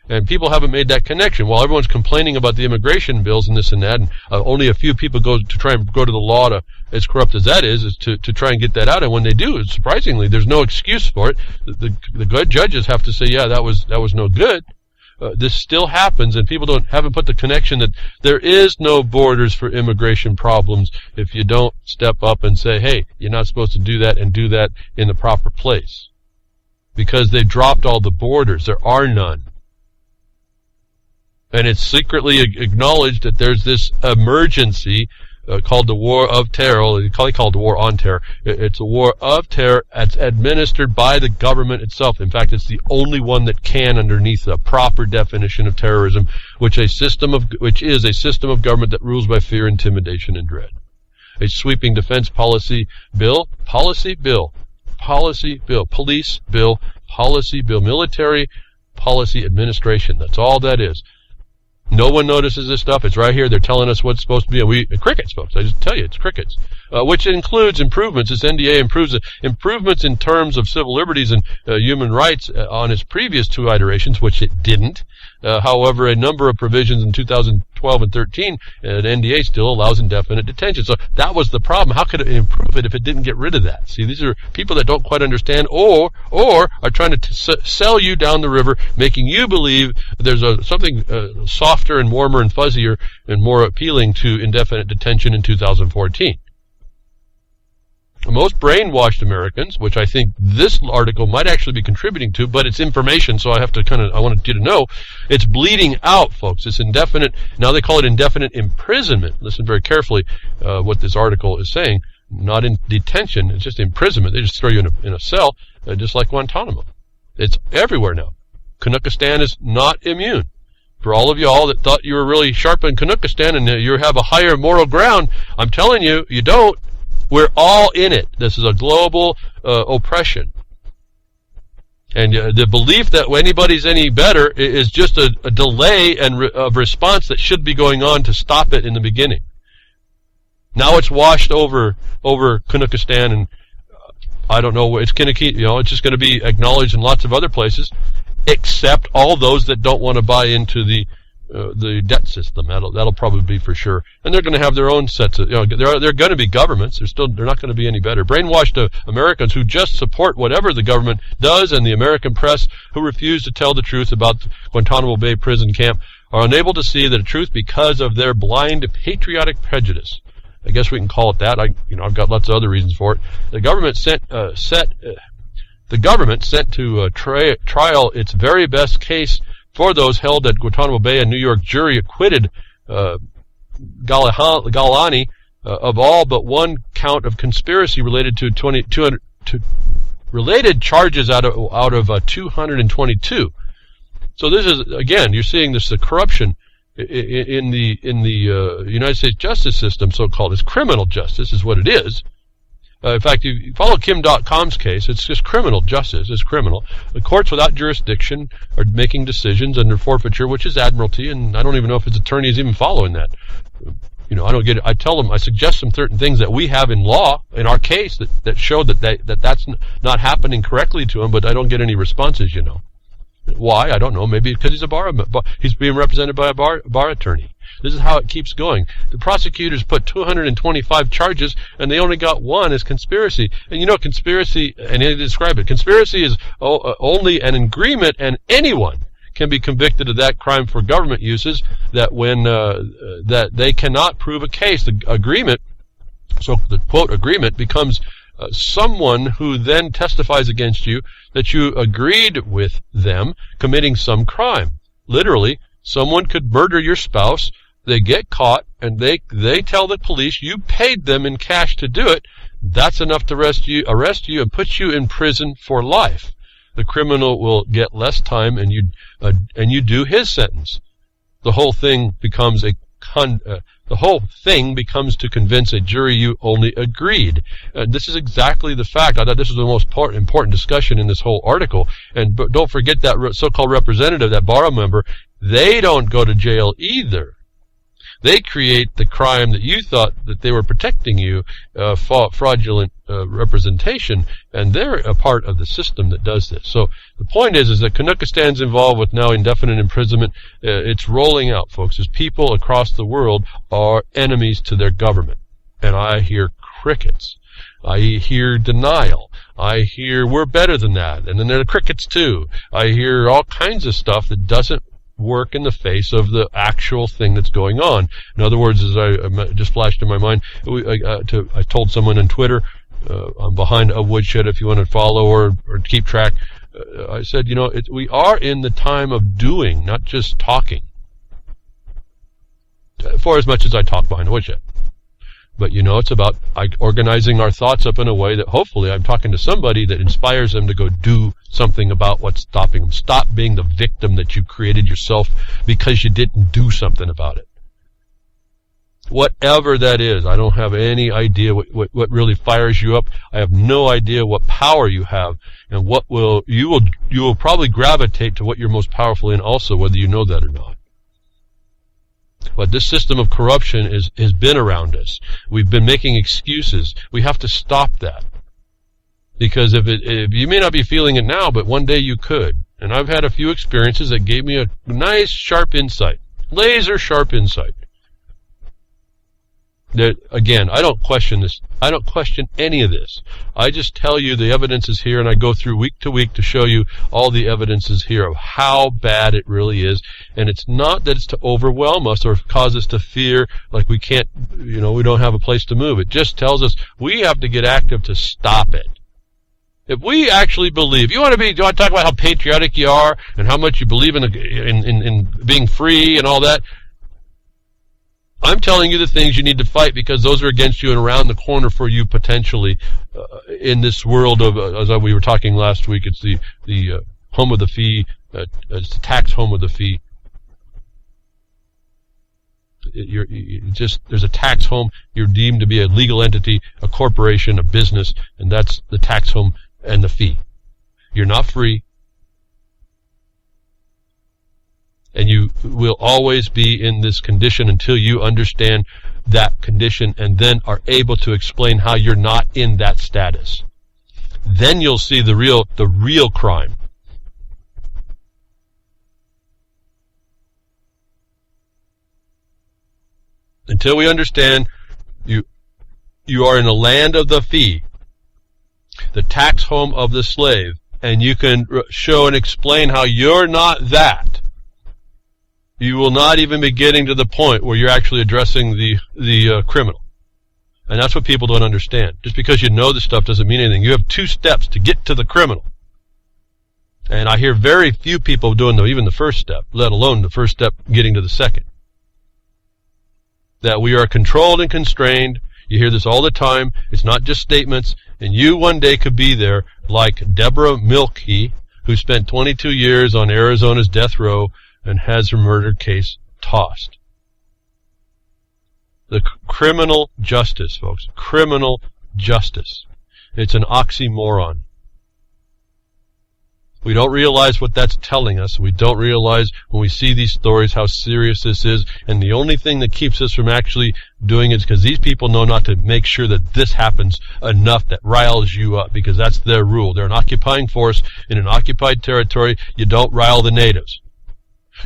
And people haven't made that connection. While everyone's complaining about the immigration bills and this and that, and only a few people go to try and go to the law to, as corrupt as that is to try and get that out. And when they do, surprisingly, there's no excuse for it. The good judges have to say, yeah, that was no good. This still happens, and people haven't put the connection that there is no borders for immigration problems if you don't step up and say, hey, you're not supposed to do that and do that in the proper place. Because they've dropped all the borders. There are none. And it's secretly acknowledged that there's this emergency called the War of Terror. They call it the War on Terror. It's a war of terror. It's administered by the government itself. In fact, it's the only one that can, underneath a proper definition of terrorism, which is a system of government that rules by fear, intimidation, and dread. A sweeping defense policy bill, policy bill, police bill, policy bill, military policy administration. That's all that is. No one notices this stuff. It's right here. They're telling us what's supposed to be. Crickets, folks. I just tell you, it's crickets. Which includes improvements. This NDA improves improvements in terms of civil liberties and human rights on its previous two iterations, which it didn't. However, a number of provisions in 2012 and 13, an NDA still allows indefinite detention. So that was the problem. How could it improve it if it didn't get rid of that? See, these are people that don't quite understand or are trying to sell you down the river, making you believe there's something softer and warmer and fuzzier and more appealing to indefinite detention in 2014. Most brainwashed Americans, which I think this article might actually be contributing to, but it's information, so I wanted you to know, it's bleeding out, folks. It's indefinite. Now they call it indefinite imprisonment. Listen very carefully what this article is saying. Not in detention, it's just imprisonment. They just throw you in a cell, just like Guantanamo. It's everywhere now. Kanukistan is not immune. For all of y'all that thought you were really sharp in Kanukistan and you have a higher moral ground, I'm telling you, you don't. We're all in it. This is a global oppression. And the belief that anybody's any better is just a delay of response that should be going on to stop it in the beginning. Now it's washed over Kanukistan, and I don't know, it's going to keep, it's just going to be acknowledged in lots of other places, except all those that don't want to buy into the debt system. That'll probably be for sure. And they're going to have their own sets of, they're going to be governments. They're not going to be any better. Brainwashed Americans who just support whatever the government does, and the American press who refuse to tell the truth about the Guantanamo Bay prison camp are unable to see the truth because of their blind patriotic prejudice. I guess we can call it that. I've got lots of other reasons for it. The government sent to trial its very best case For those held at Guantanamo Bay, a New York jury acquitted Galani of all but one count of conspiracy related to related charges out of 222. So this is, again, you're seeing this corruption in the United States justice system, so-called. It's criminal justice is what it is. In fact, you follow Kim.com's case, it's just criminal justice. It's criminal. The courts without jurisdiction are making decisions under forfeiture, which is admiralty, and I don't even know if his attorney is even following that. You know, I don't get it. I tell them, I suggest some certain things that we have in law, in our case, that show that's not happening correctly to him, but I don't get any responses, you know. Why? I don't know. Maybe because he's being represented by a bar attorney. This is how it keeps going. The prosecutors put 225 charges, and they only got one as conspiracy. And you know, conspiracy, and they describe it, conspiracy is only an agreement, and anyone can be convicted of that crime for government uses, that when that they cannot prove a case. The agreement, so the quote agreement, becomes someone who then testifies against you that you agreed with them committing some crime. Literally, someone could murder your spouse, they get caught, and they tell the police you paid them in cash to do it. That's enough to arrest you and put you in prison for life. The criminal will get less time, and you do his sentence. The whole thing becomes to convince a jury you only agreed. This is exactly the fact. I thought this was the most important discussion in this whole article. But don't forget that so-called representative, that bar member, they don't go to jail either. They create the crime that you thought that they were protecting you, fraudulent representation, and they're a part of the system that does this. So the point is that Kanukistan's involved with now indefinite imprisonment. It's rolling out, folks, as people across the world are enemies to their government. And I hear crickets. I hear denial. I hear we're better than that. And then there are crickets too. I hear all kinds of stuff that doesn't work in the face of the actual thing that's going on. In other words, as I just flashed in my mind, I told someone on Twitter, I'm behind a Woodshed if you want to follow or keep track. I said, you know, we are in the time of doing, not just talking. For as much as I talk behind a Woodshed. But, you know, it's about organizing our thoughts up in a way that hopefully I'm talking to somebody that inspires them to go do something about what's stopping them. Stop being the victim that you created yourself because you didn't do something about it. Whatever that is, I don't have any idea what really fires you up. I have no idea what power you have, and you will probably gravitate to what you're most powerful in also, whether you know that or not. But this system of corruption has been around us. We've been making excuses. We have to stop that. Because if you may not be feeling it now, but one day you could. And I've had a few experiences that gave me a nice, sharp insight. Laser sharp insight. That, again, I don't question this. I don't question any of this. I just tell you the evidence is here, and I go through week to week to show you all the evidence is here of how bad it really is. And it's not that it's to overwhelm us or cause us to fear like we can't, you know, we don't have a place to move. It just tells us we have to get active to stop it. If we actually believe, you want to talk about how patriotic you are and how much you believe in being free and all that. I'm telling you the things you need to fight because those are against you and around the corner for you potentially in this world of, as we were talking last week, it's the home of the fee, it's the tax home of the fee. There's a tax home. You're deemed to be a legal entity, a corporation, a business, and that's the tax home and the fee. You're not free. And you will always be in this condition until you understand that condition and then are able to explain how you're not in that status. Then you'll see the real crime. Until we understand you are in a land of the fee, the tax home of the slave, and you can show and explain how you're not that. You will not even be getting to the point where you're actually addressing the criminal. And that's what people don't understand. Just because you know the stuff doesn't mean anything. You have 2 steps to get to the criminal. And I hear very few people doing even the first step, let alone the first step getting to the second. That we are controlled and constrained. You hear this all the time. It's not just statements. And you one day could be there like Deborah Milkey, who spent 22 years on Arizona's death row and has her murder case tossed. The criminal justice, folks. Criminal justice. It's an oxymoron. We don't realize what that's telling us. We don't realize when we see these stories how serious this is. And the only thing that keeps us from actually doing it is because these people know not to make sure that this happens enough that riles you up, because that's their rule. They're an occupying force in an occupied territory. You don't rile the natives.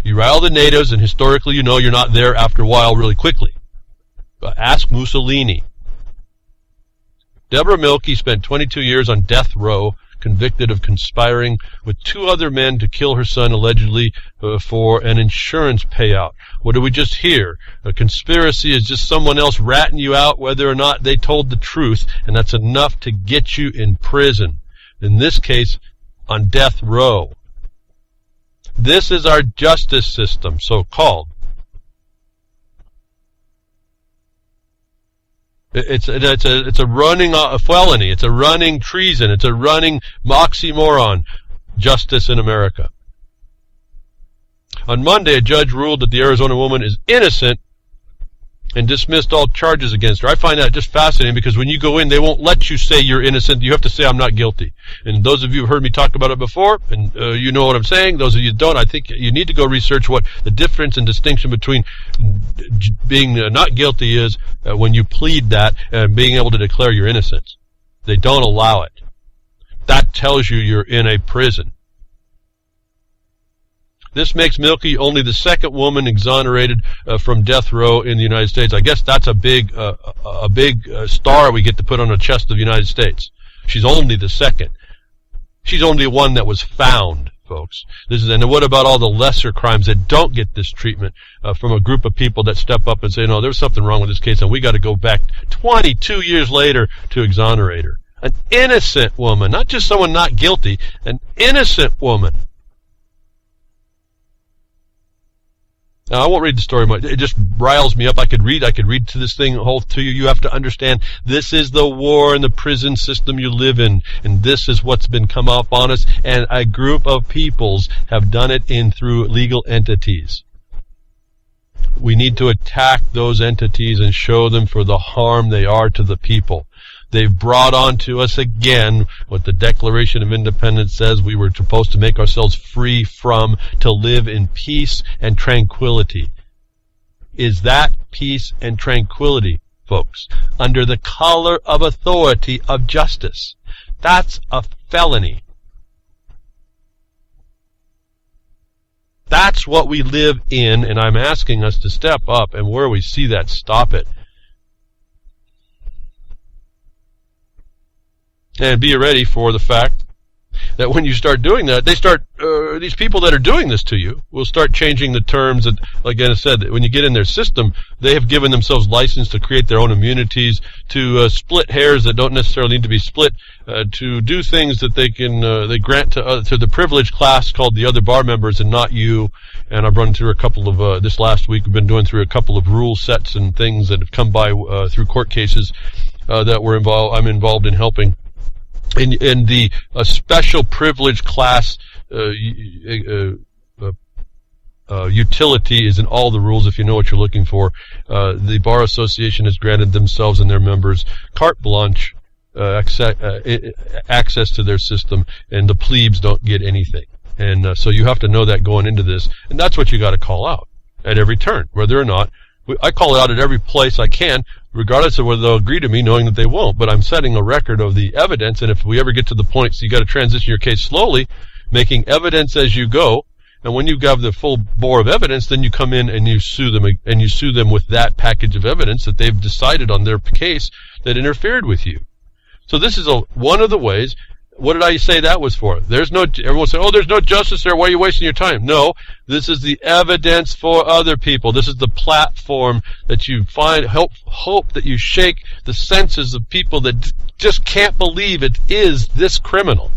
You rile the natives, and historically you know you're not there after a while really quickly. Ask Mussolini. Deborah Milkey spent 22 years on death row, convicted of conspiring with 2 other men to kill her son, allegedly for an insurance payout. What did we just hear? A conspiracy is just someone else ratting you out whether or not they told the truth, and that's enough to get you in prison. In this case, on death row. This is our justice system, so-called. It's a running felony. It's a running treason. It's a running oxymoron. Justice in America. On Monday, a judge ruled that the Arizona woman is innocent and dismissed all charges against her. I find that just fascinating, because when you go in, they won't let you say you're innocent. You have to say, I'm not guilty. And those of you who've heard me talk about it before, and you know what I'm saying. Those of you who don't, I think you need to go research what the difference and distinction between being not guilty is when you plead that and being able to declare your innocence. They don't allow it. That tells you you're in a prison. This makes Milkey only the second woman exonerated from death row in the United States. I guess that's a big star we get to put on the chest of the United States. She's only the second. She's only one that was found, folks. And what about all the lesser crimes that don't get this treatment from a group of people that step up and say, no, there's something wrong with this case, and we got to go back 22 years later to exonerate her. An innocent woman, not just someone not guilty, an innocent woman. Now, I won't read the story much. It just riles me up. I could read to this thing whole to you. You have to understand this is the war and the prison system you live in, and this is what's been come up on us, and a group of peoples have done it through legal entities. We need to attack those entities and show them for the harm they are to the people. They've brought on to us again what the Declaration of Independence says we were supposed to make ourselves free from, to live in peace and tranquility. Is that peace and tranquility, folks, under the color of authority of justice? That's a felony. That's what we live in, and I'm asking us to step up, and where we see that, stop it. And be ready for the fact that when you start doing that, these people that are doing this to you will start changing the terms. That, like I said, that when you get in their system, they have given themselves license to create their own immunities, to split hairs that don't necessarily need to be split, to do things that they grant to the privileged class called the other bar members and not you. And I've run through a couple of this last week. We've been doing through a couple of rule sets and things that have come by through court cases that were involved. I'm involved in helping. In the special privileged class utility is in all the rules, if you know what you're looking for. The Bar Association has granted themselves and their members carte blanche access to their system, and the plebes don't get anything. And so you have to know that going into this, and that's what you got to call out at every turn, whether or not. I call it out at every place I can, regardless of whether they'll agree to me, knowing that they won't. But I'm setting a record of the evidence, and if we ever get to the point, so you got to transition your case slowly, making evidence as you go. And when you have the full bore of evidence, then you come in and you sue them with that package of evidence that they've decided on their case that interfered with you. So this is one of the ways. What did I say that was for? Everyone say, oh, there's no justice there. Why are you wasting your time? No, this is the evidence for other people. This is the platform that you hope that you shake the senses of people that just can't believe it is this criminal.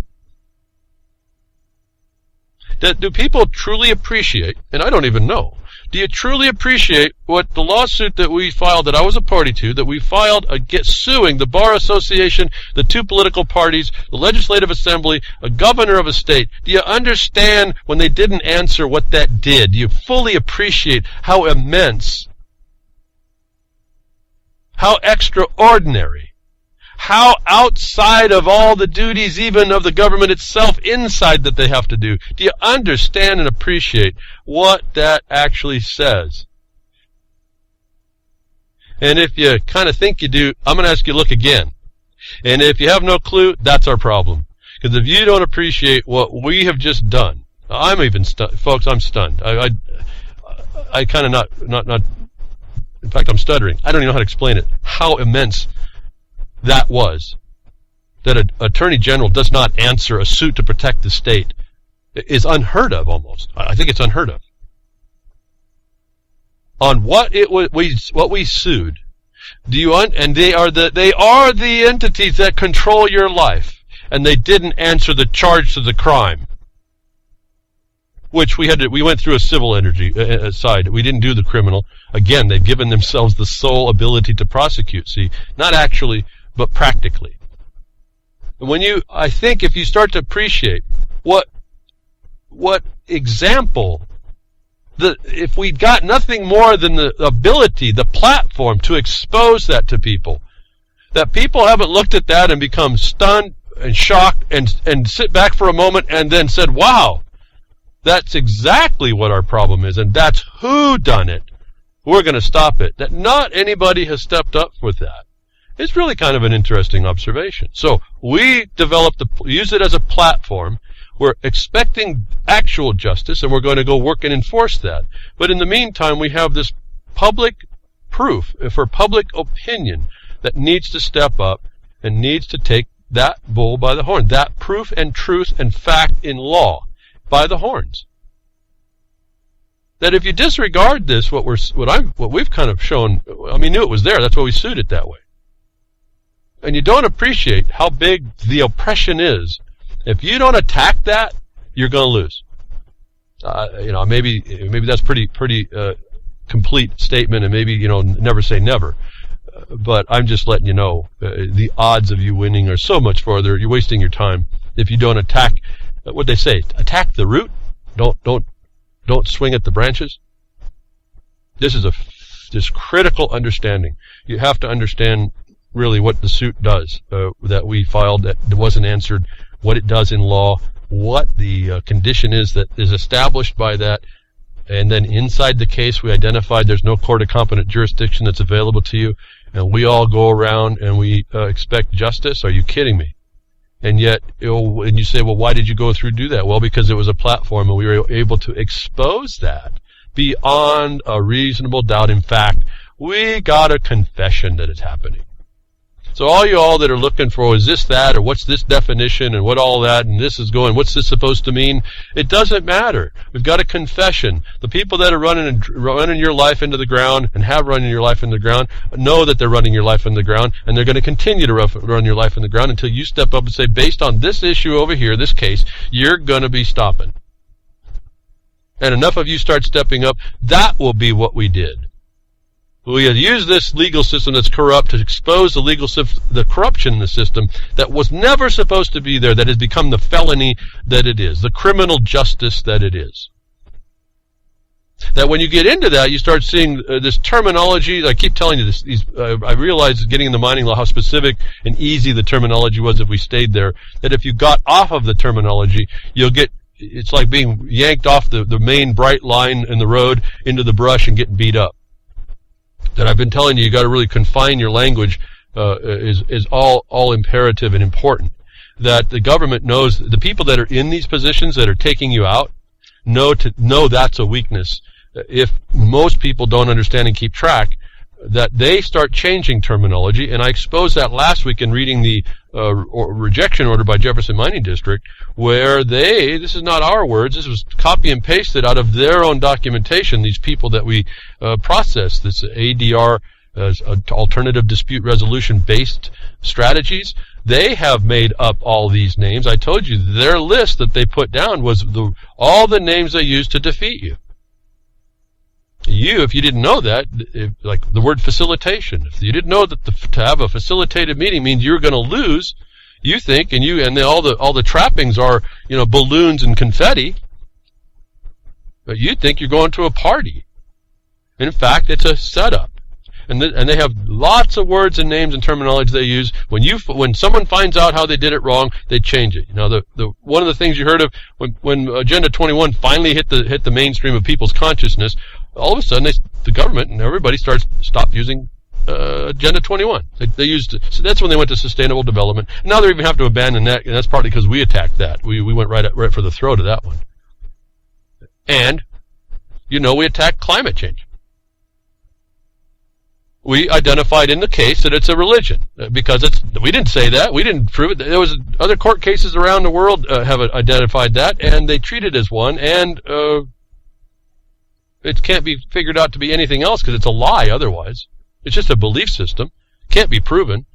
Do people truly appreciate, and I don't even know, do you truly appreciate what the lawsuit that we filed, that I was a party to, that we filed suing the Bar Association, the two political parties, the Legislative Assembly, a governor of a state? Do you understand when they didn't answer what that did? Do you fully appreciate how immense, how extraordinary, how outside of all the duties even of the government itself, inside that they have to do? Do you understand and appreciate what that actually says? And if you kind of think you do, I'm going to ask you to look again. And if you have no clue, that's our problem. Because if you don't appreciate what we have just done, I'm even stunned. Folks, I'm stunned. I kind of not, in fact, I'm stuttering. I don't even know how to explain it. How immense that was, that an attorney general does not answer a suit to protect the state, is unheard of almost. I think it's unheard of. On what we sued, and they are the entities that control your life, and they didn't answer the charge to the crime, which we went through a civil side. We didn't do the criminal. Again, they've given themselves the sole ability to prosecute. See, not actually, but practically. And I think if you start to appreciate what example, if we got nothing more than the ability, the platform to expose that to people, that people haven't looked at that and become stunned and shocked and sit back for a moment and then said, wow, that's exactly what our problem is, and that's who done it. We're going to stop it. That not anybody has stepped up with that. It's really kind of an interesting observation. So we use it as a platform. We're expecting actual justice, and we're going to go work and enforce that. But in the meantime, we have this public proof for public opinion that needs to step up and needs to take that bull by the horn, that proof and truth and fact in law by the horns. That if you disregard this, what we've kind of shown, we knew it was there. That's why we sued it that way. And you don't appreciate how big the oppression is. If you don't attack that, you're going to lose. Maybe that's pretty complete statement, and maybe never say never. But I'm just letting you know the odds of you winning are so much farther. You're wasting your time if you don't attack. What they say, attack the root. Don't swing at the branches. This is this critical understanding. You have to understand really what the suit does that we filed that wasn't answered, what it does in law, what the condition is that is established by that, and then inside the case we identified there's no court of competent jurisdiction that's available to you, and we all go around and we expect justice. Are you kidding me? And yet, and you say, well, why did you go through do that? Well, because it was a platform and we were able to expose that beyond a reasonable doubt. In fact, we got a confession that it's happening. So all that are looking for, is this that, or what's this definition, and what all that, and this is going, what's this supposed to mean? It doesn't matter. We've got a confession. The people that are running your life into the ground and have run your life into the ground know that they're running your life into the ground, and they're going to continue to run your life in the ground until you step up and say, based on this issue over here, this case, you're going to be stopping. And enough of you start stepping up, that will be what we did. We had used this legal system that's corrupt to expose the corruption in the system that was never supposed to be there, that has become the felony that it is, the criminal justice that it is. That when you get into that, you start seeing this terminology. I keep telling you this. I realized getting in the mining law how specific and easy the terminology was if we stayed there. That if you got off of the terminology, it's like being yanked off the main bright line in the road into the brush and getting beat up. That I've been telling you got to really confine your language is all imperative and important. That the government knows, the people that are in these positions that are taking you out know that's a weakness. If most people don't understand and keep track, that they start changing terminology, and I exposed that last week in reading the rejection order by Jefferson Mining District, where this is not our words, this was copy and pasted out of their own documentation, these people that we processed, this ADR alternative dispute resolution-based strategies. They have made up all these names. I told you their list that they put down was all the names they used to defeat you. If you didn't know that, like the word facilitation, if you didn't know that to have a facilitated meeting means you're going to lose, you think, and all the trappings are, balloons and confetti, but you think you're going to a party. In fact, it's a setup. And they have lots of words and names and terminology they use. When someone finds out how they did it wrong, they change it. One of the things you heard of when Agenda 21 finally hit the mainstream of people's consciousness, all of a sudden the government and everybody stopped using Agenda 21. So that's when they went to sustainable development. And now they even have to abandon that, and that's partly because we attacked that. We went right for the throat of that one. And we attacked climate change. We identified in the case that it's a religion because we didn't say that. We didn't prove it. There was other court cases around the world have identified that, and they treat it as one, and it can't be figured out to be anything else because it's a lie otherwise. It's just a belief system. Can't be proven.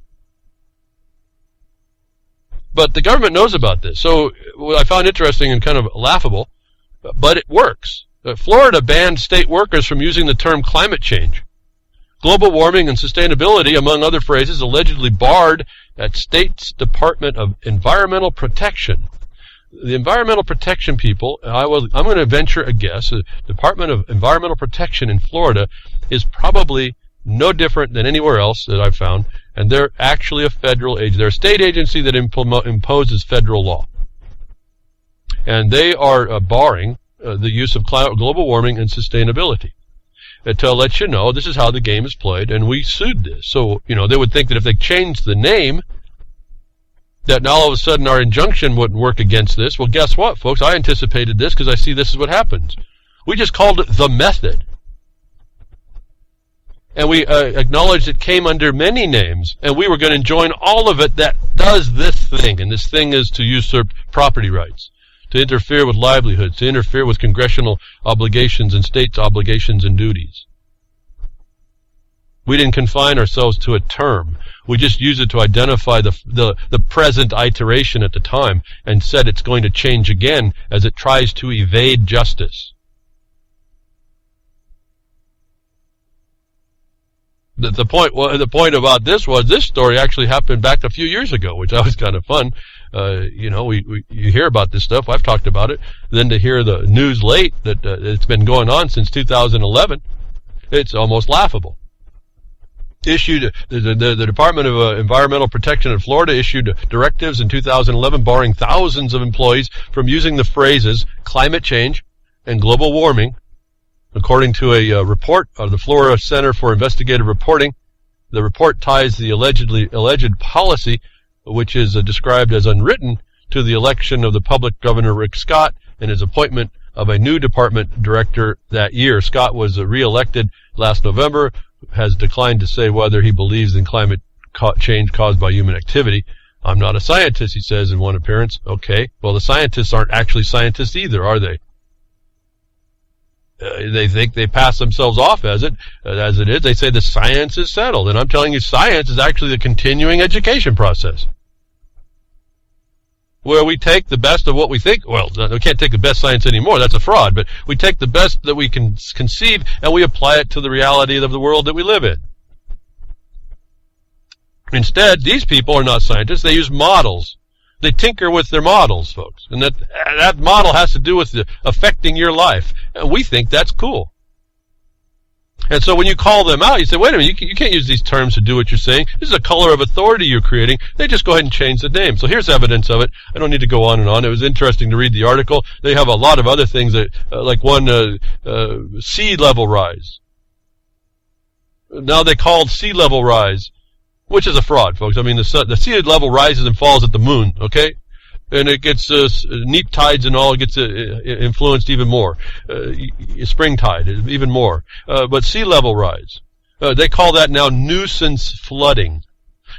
But the government knows about this. So what I found interesting and kind of laughable, but it works. Florida banned state workers from using the term climate change. Global warming and sustainability, among other phrases, allegedly barred at state's Department of Environmental Protection. The Environmental Protection people, I'm going to venture a guess, the Department of Environmental Protection in Florida is probably no different than anywhere else that I've found, and they're actually a federal agency. They're a state agency that imposes federal law. And they are barring the use of global warming and sustainability. To let you know, this is how the game is played, and we sued this. So, they would think that if they changed the name, that now all of a sudden our injunction wouldn't work against this. Well, guess what, folks? I anticipated this because I see this is what happens. We just called it the method. And we acknowledged it came under many names, and we were going to join all of it that does this thing, and this thing is to usurp property rights, to interfere with livelihoods, to interfere with congressional obligations and states' obligations and duties. We didn't confine ourselves to a term. We just used it to identify the present iteration at the time and said it's going to change again as it tries to evade justice. The point about this was this story actually happened back a few years ago, which was kind of fun. You hear about this stuff. I've talked about it. Then to hear the news late that it's been going on since 2011, it's almost laughable. The Department of Environmental Protection in Florida issued directives in 2011 barring thousands of employees from using the phrases climate change and global warming. According to a report of the Florida Center for Investigative Reporting, the report ties the alleged policy, which is described as unwritten, to the election of the public Governor Rick Scott and his appointment of a new department director that year. Scott was reelected last November, has declined to say whether he believes in climate change caused by human activity. I'm not a scientist, he says in one appearance. Okay, well, the scientists aren't actually scientists either, are they? They think they pass themselves off as it is. They say the science is settled, and I'm telling you, science is actually the continuing education process, where we take the best of what we think. Well, we can't take the best science anymore. That's a fraud. But we take the best that we can conceive, and we apply it to the reality of the world that we live in. Instead, these people are not scientists. They use models. They tinker with their models, folks. And that model has to do with affecting your life. And we think that's cool. And so when you call them out, you say, wait a minute, you can't use these terms to do what you're saying. This is a color of authority you're creating. They just go ahead and change the name. So here's evidence of it. I don't need to go on and on. It was interesting to read the article. They have a lot of other things, that, like one, sea level rise. Now they called sea level rise, which is a fraud, folks. I mean, the sea level rises and falls at the moon, okay? And it gets neap tides and all, it gets influenced even more. Spring tide, even more. But sea level rise. They call that now nuisance flooding.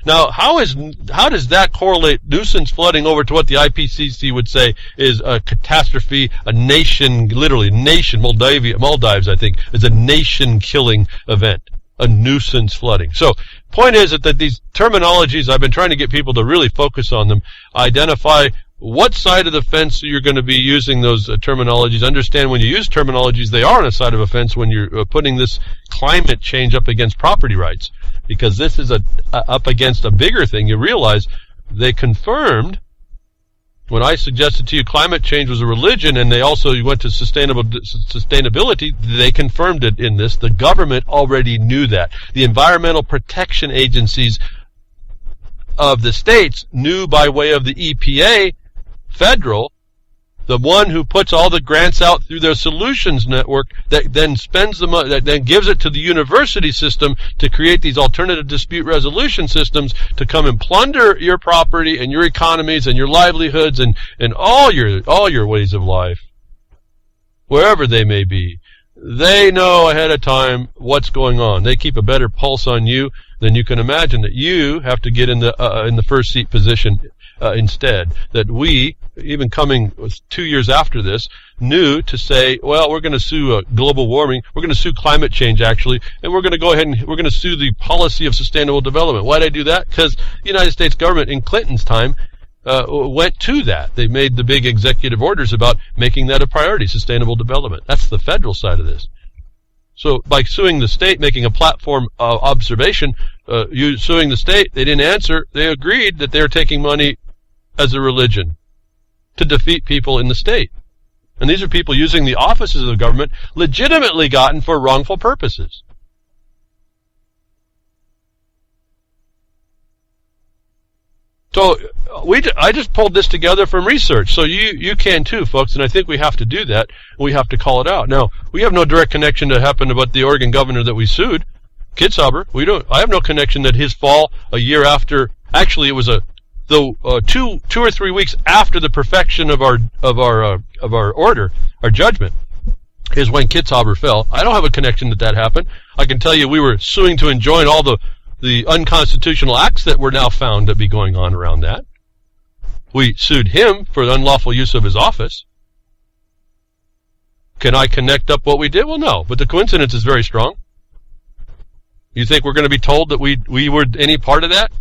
Now, how does that correlate nuisance flooding over to what the IPCC would say is a catastrophe, a nation, literally nation, Maldives, I think, is a nation-killing event? a nuisance flooding. So, point is that these terminologies, I've been trying to get people to really focus on them, identify what side of the fence you're going to be using those terminologies. Understand when you use terminologies, they are on a side of a fence when you're putting this climate change up against property rights. Because this is up against a bigger thing. You realize they confirmed, when I suggested to you climate change was a religion and they also went to sustainability, they confirmed it in this. The government already knew that. The environmental protection agencies of the states knew by way of the EPA, federal, the one who puts all the grants out through their solutions network that then spends the money, that then gives it to the university system to create these alternative dispute resolution systems to come and plunder your property and your economies and your livelihoods and all your ways of life, wherever they may be. They know ahead of time what's going on. They keep a better pulse on you than you can imagine. That you have to get in the first seat position instead. That we, even coming 2 years after this, knew to say, well, we're going to sue global warming, we're going to sue climate change actually, and we're going to go ahead and we're going to sue the policy of sustainable development. Why did I do that? Because the United States government in Clinton's time went to that. They made the big executive orders about making that a priority, sustainable development. That's the federal side of this. So by suing the state, making a platform of observation, you suing the state, they didn't answer. They agreed that they're taking money as a religion to defeat people in the state. And these are people using the offices of the government legitimately gotten for wrongful purposes. So I just pulled this together from research, so you can too, folks, and I think we have to do that. We have to call it out. Now, we have no direct connection to happen about the Oregon governor that we sued, Kitzhaber. I have no connection that his fall a year after. Actually, it was 2 or 3 weeks after the perfection of our order, our judgment, is when Kitzhaber fell. I don't have a connection that happened. I can tell you we were suing to enjoin all the unconstitutional acts that were now found to be going on around that. We sued him for the unlawful use of his office. Can I connect up what we did? Well, no, but the coincidence is very strong. You think we're going to be told that we were any part of that?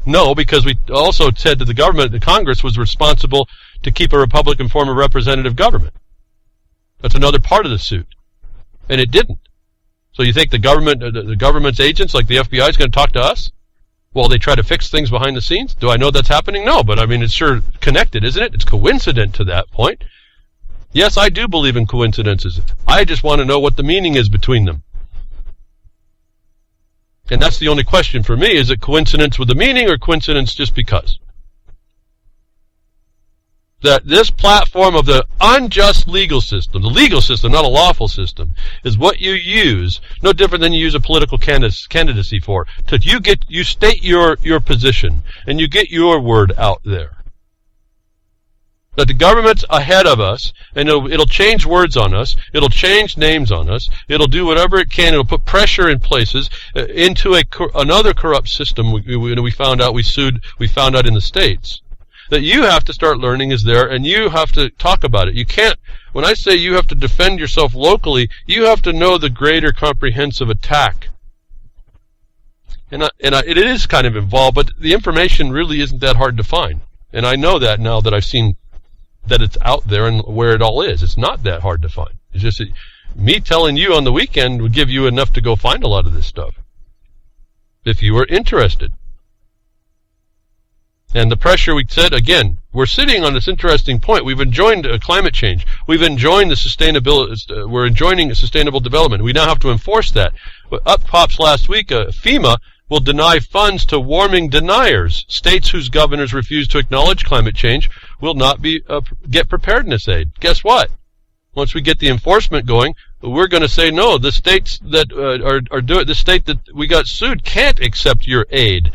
No, because we also said to the government that Congress was responsible to keep a Republican form of representative government. That's another part of the suit. And it didn't. So you think the government's agents like the FBI is going to talk to us while they try to fix things behind the scenes? Do I know that's happening? No, but I mean, it's sure connected, isn't it? It's coincident to that point. Yes, I do believe in coincidences. I just want to know what the meaning is between them. And that's the only question for me. Is it coincidence with the meaning or coincidence just because? That this platform of the unjust legal system, the legal system, not a lawful system, is what you use, no different than you use a political candidacy for. You state your position, and you get your word out there. That the government's ahead of us, and it'll change words on us, it'll change names on us, it'll do whatever it can, it'll put pressure in places into another corrupt system we found out in the States. That you have to start learning is there, and you have to talk about it. You can't, when I say you have to defend yourself locally, you have to know the greater comprehensive attack. It is kind of involved, but the information really isn't that hard to find. And I know that now that I've seen that it's out there and where it all is. It's not that hard to find. It's just that me telling you on the weekend would give you enough to go find a lot of this stuff, if you were interested. And the pressure, we said, again, we're sitting on this interesting point. We've enjoined climate change. We've enjoined the sustainability. We're enjoining sustainable development. We now have to enforce that. But up pops last week, FEMA will deny funds to warming deniers. States whose governors refuse to acknowledge climate change will not get preparedness aid. Guess what? Once we get the enforcement going, we're going to say no. The states that the state that we got sued can't accept your aid.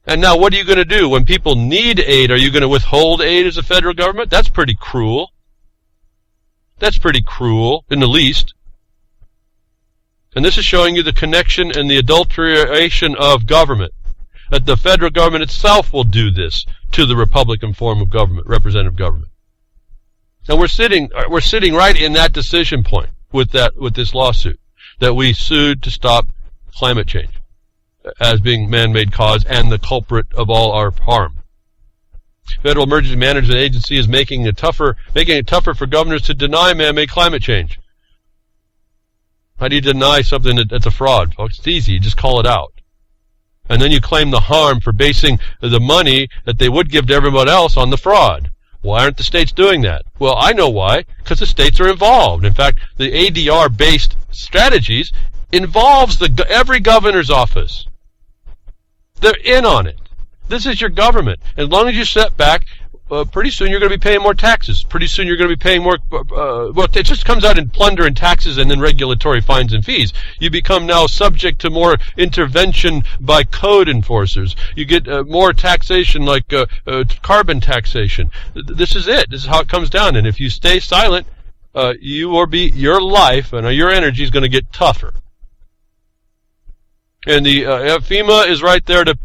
And now what are you going to do? When people need aid, are you going to withhold aid as a federal government? That's pretty cruel. That's pretty cruel, in the least. And this is showing you the connection and the adulteration of government. That the federal government itself will do this to the Republican form of government, representative government. And we're sitting right in that decision point with this lawsuit. That we sued to stop climate change as being man-made cause and the culprit of all our harm. Federal Emergency Management Agency is making it tougher for governors to deny man-made climate change. How do you deny something that's a fraud, folks? It's easy. You just call it out. And then you claim the harm for basing the money that they would give to everyone else on the fraud. Why aren't the states doing that? Well, I know why. Because the states are involved. In fact, the ADR-based strategies involves every governor's office. They're in on it. This is your government. As long as you step back, pretty soon you're going to be paying more taxes. Pretty soon you're going to be paying more, well, it just comes out in plunder and taxes and then regulatory fines and fees. You become now subject to more intervention by code enforcers. You get more taxation like carbon taxation. This is it. This is how it comes down. And if you stay silent, your life and your energy is going to get tougher. And the FEMA is right there to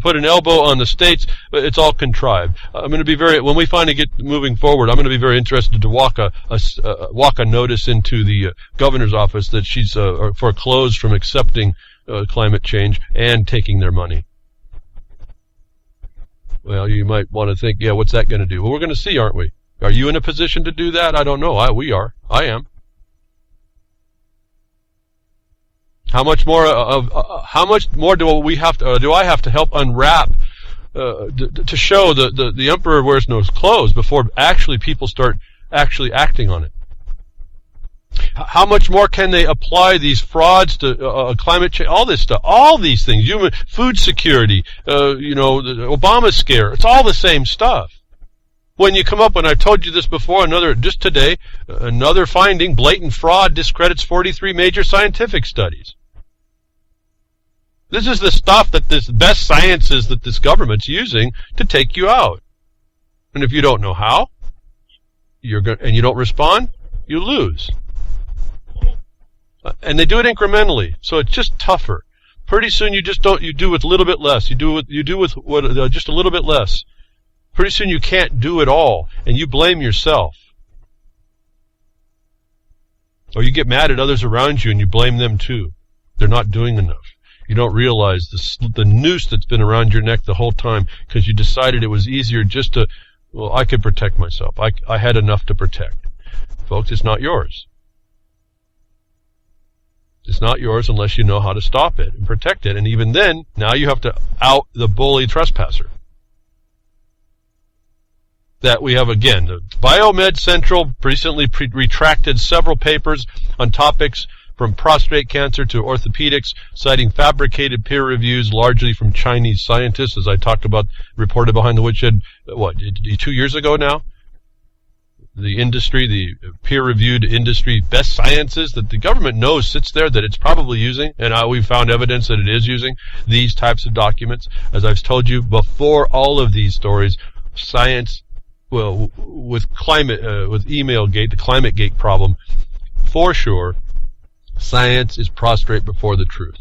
put an elbow on the states, but it's all contrived. I'm going to be when we finally get moving forward, I'm going to be very interested to walk a notice into the governor's office that she's foreclosed from accepting climate change and taking their money. Well, you might want to think, yeah, what's that going to do? Well, we're going to see, aren't we? Are you in a position to do that? I don't know. We are. I am. How much more do I have to help unwrap to show the emperor wears no clothes before actually people start actually acting on it? How much more can they apply these frauds to climate change? All this stuff, all these things, human food security, the Obama scare. It's all the same stuff. When you come up, and I've told you this before, just today, another finding: blatant fraud discredits 43 major scientific studies. This is the stuff that this best sciences that this government's using to take you out. And if you don't know how, and you don't respond, you lose. And they do it incrementally, so it's just tougher. Pretty soon you do with a little bit less. You do with just a little bit less. Pretty soon you can't do it all, and you blame yourself. Or you get mad at others around you and you blame them too. They're not doing enough. You don't realize the noose that's been around your neck the whole time because you decided it was easier just to, I could protect myself. I had enough to protect. Folks, it's not yours. It's not yours unless you know how to stop it and protect it. And even then, now you have to out the bully trespasser. That we have again. The Biomed Central recently retracted several papers on topics from prostate cancer to orthopedics, citing fabricated peer reviews largely from Chinese scientists, as I talked about, reported behind the Woodshed, 2 years ago now? The industry, the peer-reviewed industry best sciences that the government knows sits there that it's probably using, and we've found evidence that it is using these types of documents. As I've told you before, all of these stories, science, with EmailGate, the ClimateGate problem, for sure, science is prostrate before the truth.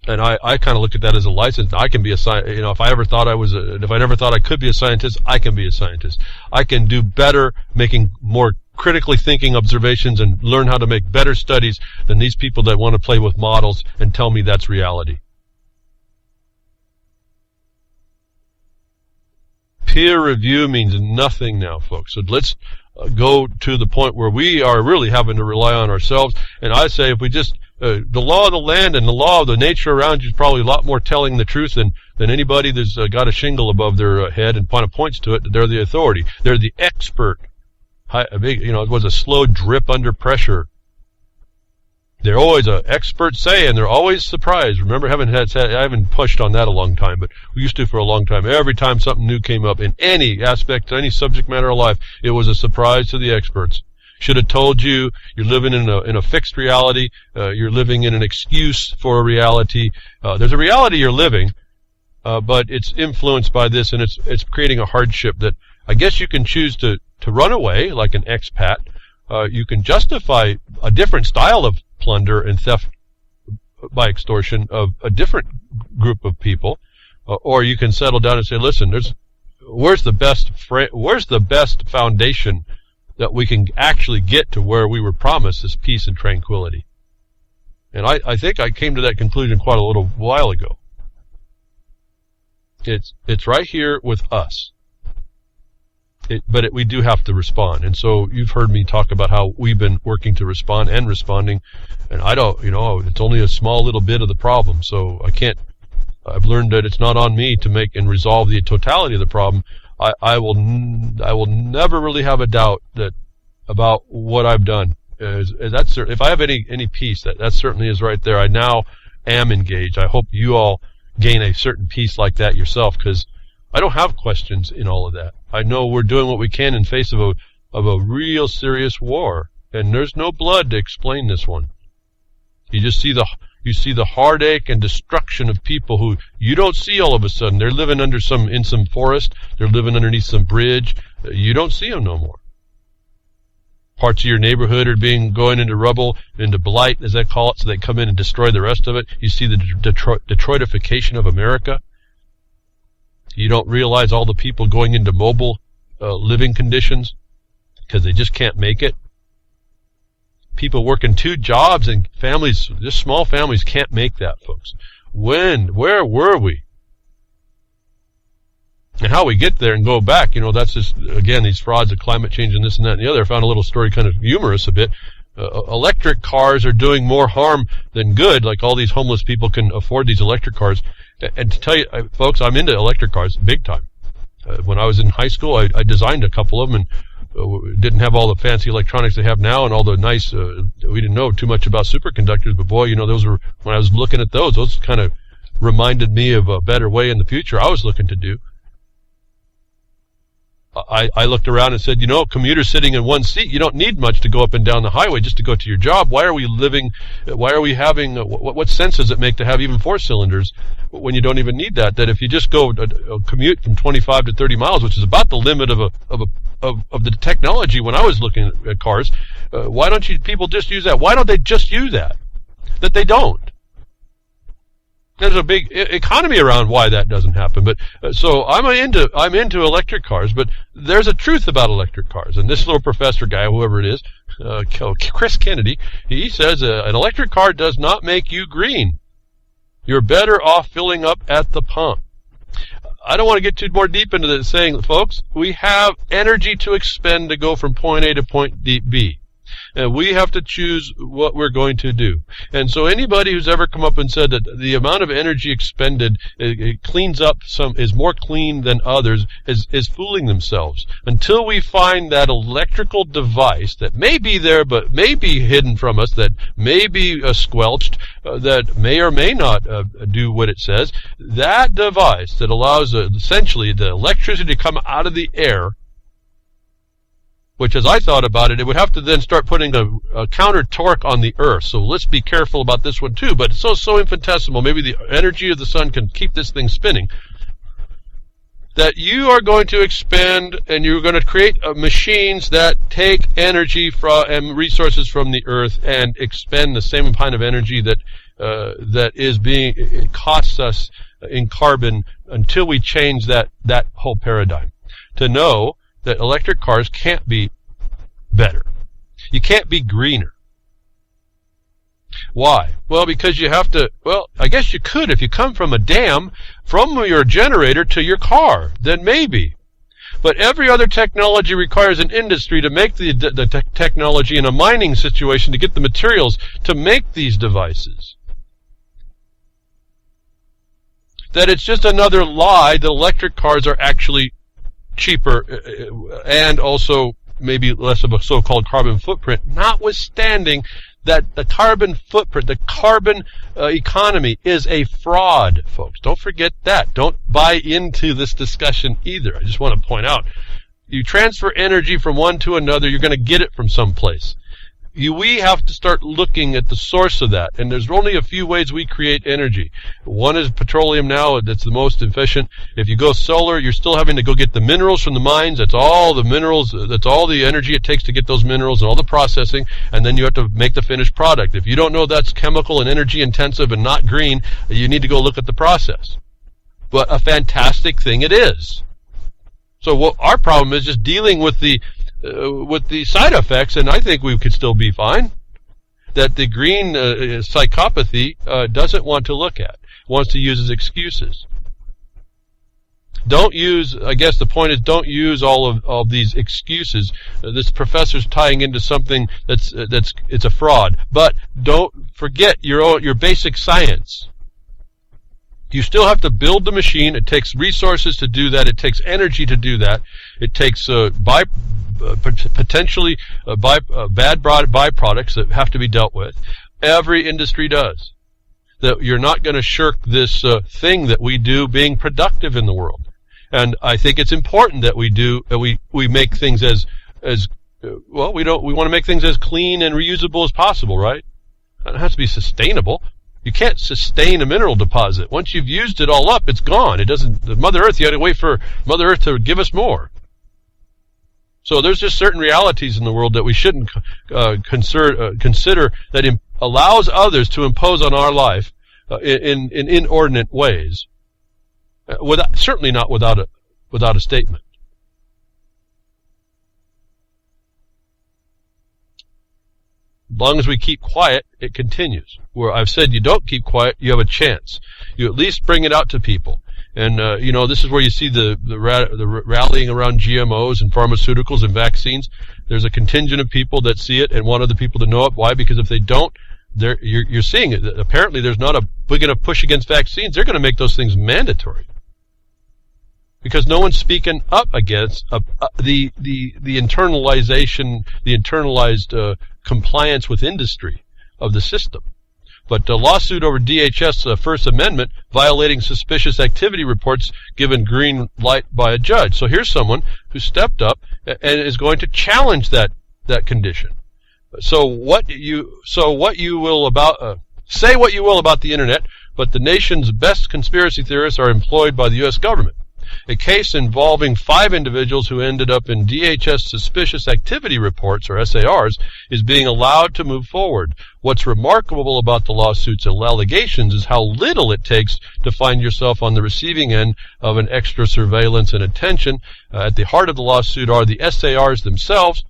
And I kind of look at that as a license. I can be a scientist. If I never thought I could be a scientist, I can be a scientist. I can do better making more critically thinking observations and learn how to make better studies than these people that want to play with models and tell me that's reality. Peer review means nothing now, folks. So let's go to the point where we are really having to rely on ourselves. And I say if we just, the law of the land and the law of the nature around you is probably a lot more telling the truth than anybody that's got a shingle above their head and points to it. They're the authority. They're the expert. It was a slow drip under pressure. They're always an expert say, and they're always surprised. Remember, I haven't pushed on that a long time, but we used to for a long time. Every time something new came up in any aspect, any subject matter of life, it was a surprise to the experts. Should have told you you're living in a fixed reality. You're living in an excuse for a reality. There's a reality you're living, but it's influenced by this, and it's creating a hardship that I guess you can choose to run away like an expat. You can justify a different style of plunder and theft by extortion of a different group of people, or you can settle down and say, listen, where's the best foundation that we can actually get to where we were promised this peace and tranquility? And I think I came to that conclusion quite a little while ago. It's right here with us. But we do have to respond. And so you've heard me talk about how we've been working to respond and responding. And I don't, it's only a small little bit of the problem. So I've learned that it's not on me to make and resolve the totality of the problem. I will never really have a doubt about what I've done. If I have any peace, that certainly is right there. I now am engaged. I hope you all gain a certain peace like that yourself, because I don't have questions in all of that. I know we're doing what we can in face of a real serious war, and there's no blood to explain this one. You just see the heartache and destruction of people who you don't see all of a sudden. They're living in some forest. They're living underneath some bridge. You don't see them no more. Parts of your neighborhood are going into rubble, into blight, as they call it, so they come in and destroy the rest of it. You see the Detroitification of America. You don't realize all the people going into mobile living conditions because they just can't make it. People working 2 jobs, and families, just small families, can't make that, folks. Where were we? And how we get there and go back, that's just, again, these frauds of climate change and this and that and the other. I found a little story kind of humorous a bit. Electric cars are doing more harm than good. Like, all these homeless people can afford these electric cars. And to tell you, folks, I'm into electric cars big time. When I was in high school, I designed a couple of them, and didn't have all the fancy electronics they have now and all the nice, we didn't know too much about superconductors, but boy, those were, when I was looking at those kind of reminded me of a better way in the future I was looking to do. I looked around and said, commuters sitting in one seat, you don't need much to go up and down the highway just to go to your job. Why are we having, what sense does it make to have even 4 cylinders when you don't even need that? That if you just go commute from 25 to 30 miles, which is about the limit of the technology when I was looking at cars, why don't people just use that? Why don't they just use that? That they don't. There's a big economy around why that doesn't happen. But so I'm into electric cars, but there's a truth about electric cars. And this little professor guy, whoever it is, Chris Kennedy, he says an electric car does not make you green. You're better off filling up at the pump. I don't want to get too more deep into this, saying, folks, we have energy to expend to go from point A to point B. And we have to choose what we're going to do. And so anybody who's ever come up and said that the amount of energy expended it cleans up is more clean than others is fooling themselves. Until we find that electrical device that may be there but may be hidden from us, that may be squelched, that may or may not do what it says, that device that allows essentially the electricity to come out of the air, which, as I thought about it, it would have to then start putting a counter torque on the Earth. So let's be careful about this one too. But it's so infinitesimal. Maybe the energy of the sun can keep this thing spinning. That you are going to expend, and you're going to create machines that take energy and resources from the Earth and expend the same kind of energy that it costs us in carbon until we change that whole paradigm. To know that electric cars can't be better. You can't be greener. Why? Well, because you have to, I guess you could if you come from a dam, from your generator to your car, then maybe. But every other technology requires an industry to make the technology in a mining situation to get the materials to make these devices. That it's just another lie that electric cars are actually cheaper and also maybe less of a so-called carbon footprint, notwithstanding that the carbon footprint, the carbon economy is a fraud, folks. Don't forget that. Don't buy into this discussion either. I just want to point out, you transfer energy from one to another, you're going to get it from someplace. We have to start looking at the source of that, and there's only a few ways we create energy. One is petroleum now, that's the most efficient. If you go solar, you're still having to go get the minerals from the mines. That's all the minerals, that's all the energy it takes to get those minerals and all the processing, and then you have to make the finished product. If you don't know that's chemical and energy intensive and not green, you need to go look at the process. But a fantastic thing it is. So what our problem is just dealing with the side effects, and I think we could still be fine. that the green psychopathy doesn't want to look at, wants to use as excuses. Don't use, I guess the point is, don't use all of these excuses. This professor's tying into something that's it's a fraud. But don't forget your basic science. You still have to build the machine. It takes resources to do that. It takes energy to do that. It takes potentially bad byproducts that have to be dealt with. Every industry does. That you're not going to shirk this thing that we do, being productive in the world. And I think it's important that we make things as well. We want to make things as clean and reusable as possible, right? It has to be sustainable. You can't sustain a mineral deposit. Once you've used it all up, it's gone. It doesn't. The Mother Earth, you got to wait for Mother Earth to give us more. So there's just certain realities in the world that we shouldn't consider that allows others to impose on our life in inordinate ways. Certainly not without a statement. As long as we keep quiet, it continues. Where I've said you don't keep quiet, you have a chance. You at least bring it out to people. And, this is where you see the rallying around GMOs and pharmaceuticals and vaccines. There's a contingent of people that see it and want other people to know it. Why? Because if they don't, you're seeing it. Apparently there's not a big enough push against vaccines. They're going to make those things mandatory. Because no one's speaking up against the internalization, the internalized compliance with industry of the system. But the lawsuit over DHS First Amendment violating suspicious activity reports given green light by a judge. So here's someone who stepped up and is going to challenge that condition. So what you will about say what you will about the internet, but the nation's best conspiracy theorists are employed by the U.S. government. A case involving 5 individuals who ended up in DHS suspicious activity reports, or SARs, is being allowed to move forward. What's remarkable about the lawsuit's allegations is how little it takes to find yourself on the receiving end of an extra surveillance and attention. At the heart of the lawsuit are the SARs themselves,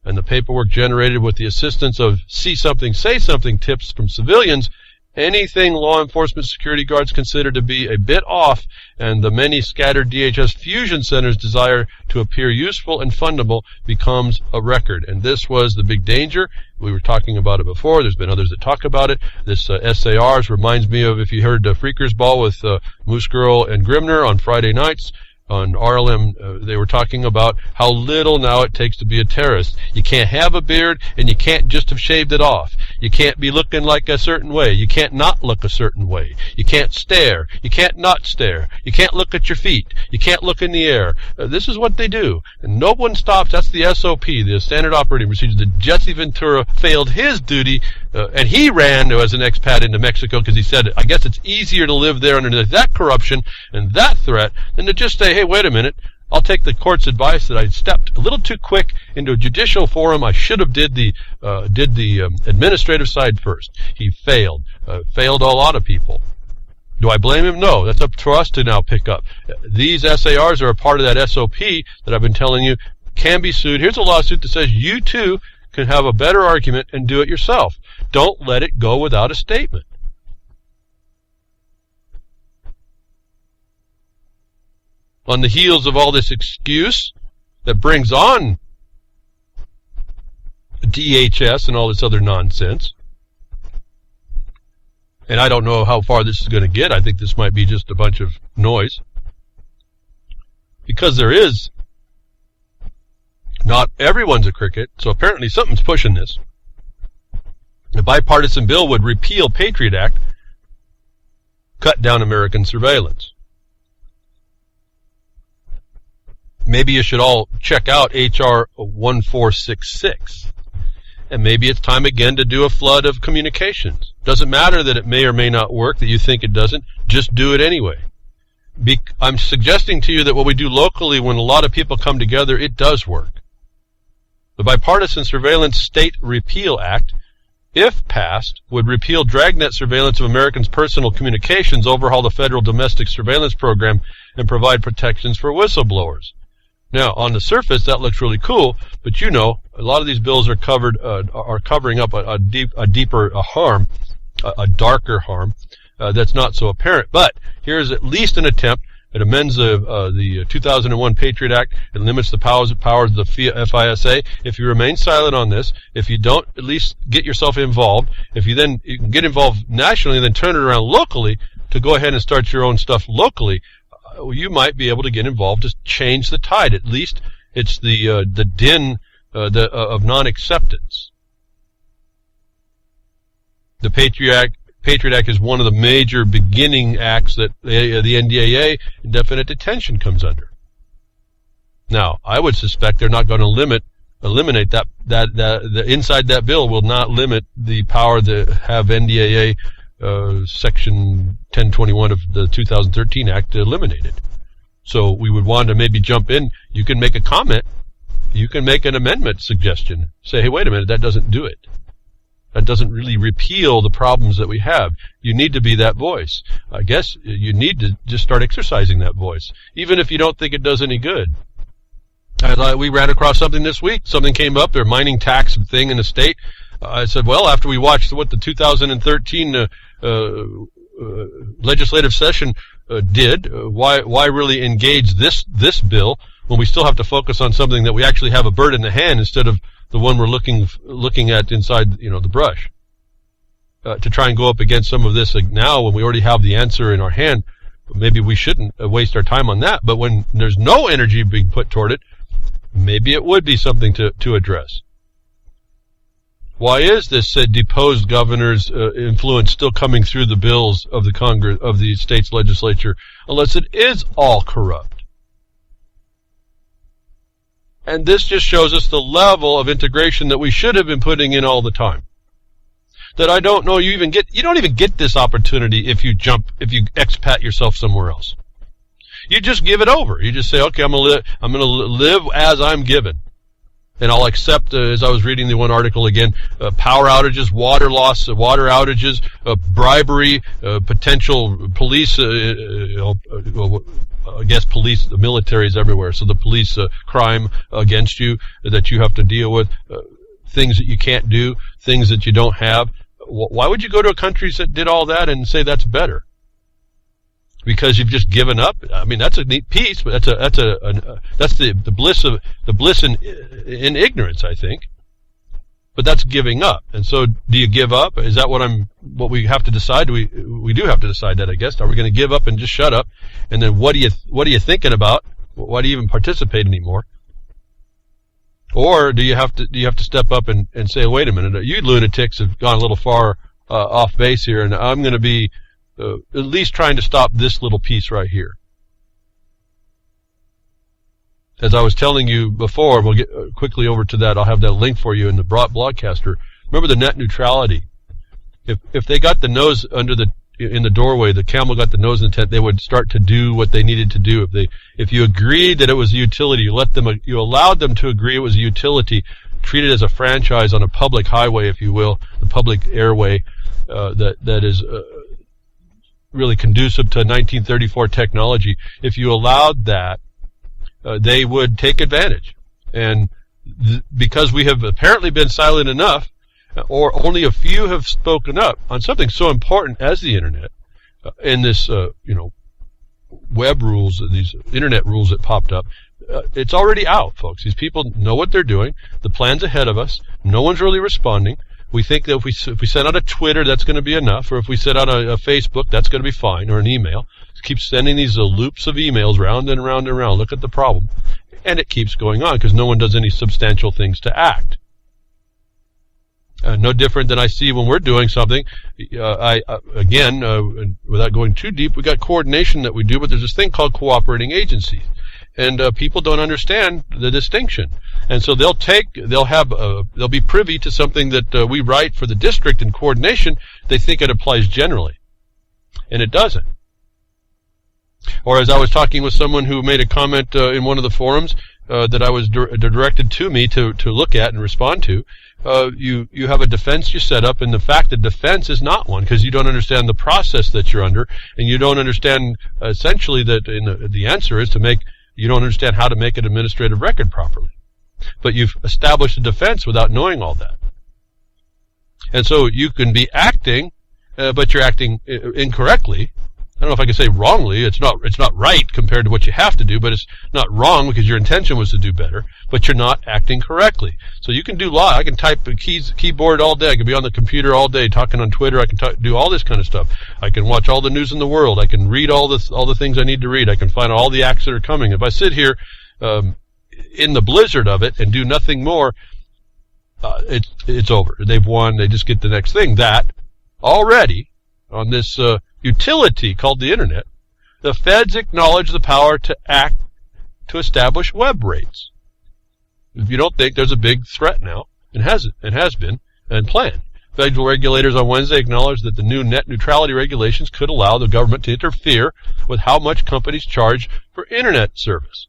and the paperwork generated with the assistance of see something, say something tips from civilians. Anything law enforcement security guards consider to be a bit off, and the many scattered DHS fusion centers' desire to appear useful and fundable becomes a record. And this was the big danger. We were talking about it before. There's been others that talk about it. This SARs reminds me of, if you heard Freakers Ball with Moose Girl and Grimner on Friday nights. On RLM, they were talking about how little now it takes to be a terrorist. You can't have a beard, and you can't just have shaved it off. You can't be looking like a certain way. You can't not look a certain way. You can't stare. You can't not stare. You can't look at your feet. You can't look in the air. This is what they do. And no one stops. That's the SOP, the Standard Operating Procedure. That Jesse Ventura failed his duty, and he ran as an expat into Mexico because he said, I guess it's easier to live there under that corruption and that threat than to just say, hey, wait a minute, I'll take the court's advice that I stepped a little too quick into a judicial forum. I should have did the administrative side first. He failed a lot of people. Do I blame him? No, that's up to us to now pick up. These SARs are a part of that SOP that I've been telling you can be sued. Here's a lawsuit that says you too can have a better argument and do it yourself. Don't let it go without a statement. On the heels of all this excuse that brings on DHS and all this other nonsense, and I don't know how far this is going to get. I think this might be just a bunch of noise, because there is not everyone's a cricket, so apparently something's pushing this. The bipartisan bill would repeal Patriot Act, cut down American surveillance. Maybe you should all check out H.R. 1466. And maybe it's time again to do a flood of communications. Doesn't matter that it may or may not work, that you think it doesn't. Just do it anyway. I'm suggesting to you that what we do locally when a lot of people come together, it does work. The Bipartisan Surveillance State Repeal Act, if passed, would repeal dragnet surveillance of Americans' personal communications, overhaul the federal domestic surveillance program, and provide protections for whistleblowers. Now, on the surface, that looks really cool, but a lot of these bills are covering up a deeper harm, a darker harm that's not so apparent. But here's at least an attempt. It amends the 2001 Patriot Act. It limits the powers of the FISA. If you remain silent on this, if you don't at least get yourself involved, if you can get involved nationally and then turn it around locally to go ahead and start your own stuff locally, you might be able to get involved to change the tide. At least it's the din of non-acceptance. The Patriot Act is one of the major beginning acts that the NDAA, indefinite detention, comes under. Now, I would suspect they're not going to eliminate that inside that bill will not limit the power to have NDAA Section 1021 of the 2013 Act eliminated. So we would want to maybe jump in. You can make a comment. You can make an amendment suggestion. Say, hey, wait a minute, that doesn't do it. That doesn't really repeal the problems that we have. You need to be that voice. I guess you need to just start exercising that voice, even if you don't think it does any good. We ran across something this week. Something came up, their mining tax thing in the state. I said, well, after we watched what the 2013 legislative session did, why really engage this bill when we still have to focus on something that we actually have a bird in the hand instead of the one we're looking at inside the brush, to try and go up against some of this now when we already have the answer in our hand. Maybe we shouldn't waste our time on that, but when there's no energy being put toward it, maybe it would be something to address. Why is this deposed governor's influence still coming through the bills of the Congress, of the state's legislature, unless it is all corrupt? And this just shows us the level of integration that we should have been putting in all the time. That I don't know you don't even get this opportunity if you expat yourself somewhere else. You just give it over. You just say, okay, I'm going to live as I'm given. And I'll accept, as I was reading the one article again, power outages, water loss, water outages, bribery, potential police, I guess police, the military is everywhere, so the police crime against you that you have to deal with, things that you can't do, things that you don't have. Why would you go to countries that did all that and say that's better? Because you've just given up? I mean, that's a neat piece, but that's the bliss in ignorance, I think. But that's giving up. And so, do you give up? Is that what we have to decide? We do have to decide that, I guess. Are we going to give up and just shut up? And then what are you thinking about? Why do you even participate anymore? Or do you have to step up and say, wait a minute, you lunatics have gone a little far off base here, and I'm going to be at least trying to stop this little piece right here. As I was telling you before, we'll get quickly over to that. I'll have that link for you in the broadcaster. Remember the net neutrality. If they got the nose in the doorway, the camel got the nose in the tent, they would start to do what they needed to do. If you agreed that it was a utility, you allowed them to agree it was a utility, treat it as a franchise on a public highway, if you will, the public airway that is really conducive to 1934 technology. If you allowed that, they would take advantage. And because we have apparently been silent enough, or only a few have spoken up on something so important as the internet, in this, web rules, these internet rules that popped up, it's already out, folks. These people know what they're doing. The plan's ahead of us. No one's really responding. We think that if we send out a Twitter, that's going to be enough, or if we send out a Facebook, that's going to be fine, or an email. Keep sending these loops of emails round and round and round. Look at the problem. And it keeps going on because no one does any substantial things to act. No different than I see when we're doing something. Without going too deep, we got coordination that we do, but there's this thing called cooperating agencies. And people don't understand the distinction. And so they'll be privy to something that we write for the district in coordination. They think it applies generally. And it doesn't. Or as I was talking with someone who made a comment in one of the forums that I was directed to me to look at and respond to, you have a defense you set up, and the fact that defense is not one because you don't understand the process that you're under, and you don't understand essentially that the answer is to make You don't understand how to make an administrative record properly. But you've established a defense without knowing all that. And so you can be acting, but you're acting incorrectly. I don't know if I can say wrongly. It's not right compared to what you have to do, but it's not wrong because your intention was to do better, but you're not acting correctly. So you can do I can type the keyboard all day. I can be on the computer all day talking on Twitter. I can do all this kind of stuff. I can watch all the news in the world. I can read all the things I need to read. I can find all the acts that are coming. If I sit here in the blizzard of it and do nothing more, it's over. They've won. They just get the next thing. That already on this utility called the Internet, the feds acknowledge the power to act to establish web rates. If you don't think there's a big threat now, and has been, and planned. Federal regulators on Wednesday acknowledged that the new net neutrality regulations could allow the government to interfere with how much companies charge for Internet service.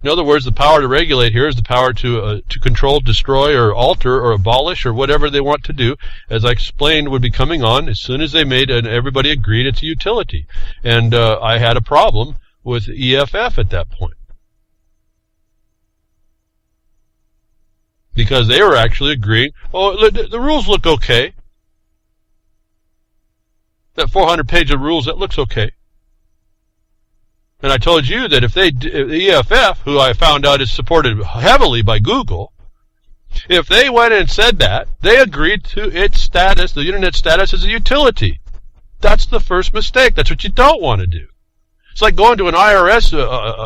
In other words, the power to regulate here is the power to control, destroy, or alter, or abolish, or whatever they want to do. As I explained, would be coming on as soon as they made and everybody agreed it's a utility. And I had a problem with EFF at that point, because they were actually agreeing. Oh, the rules look okay. That 400-page of rules, that looks okay. And I told you that if EFF, who I found out is supported heavily by Google, if they went and said that, they agreed to its status, the Internet status, as a utility. That's the first mistake. That's what you don't want to do. It's like going to an IRS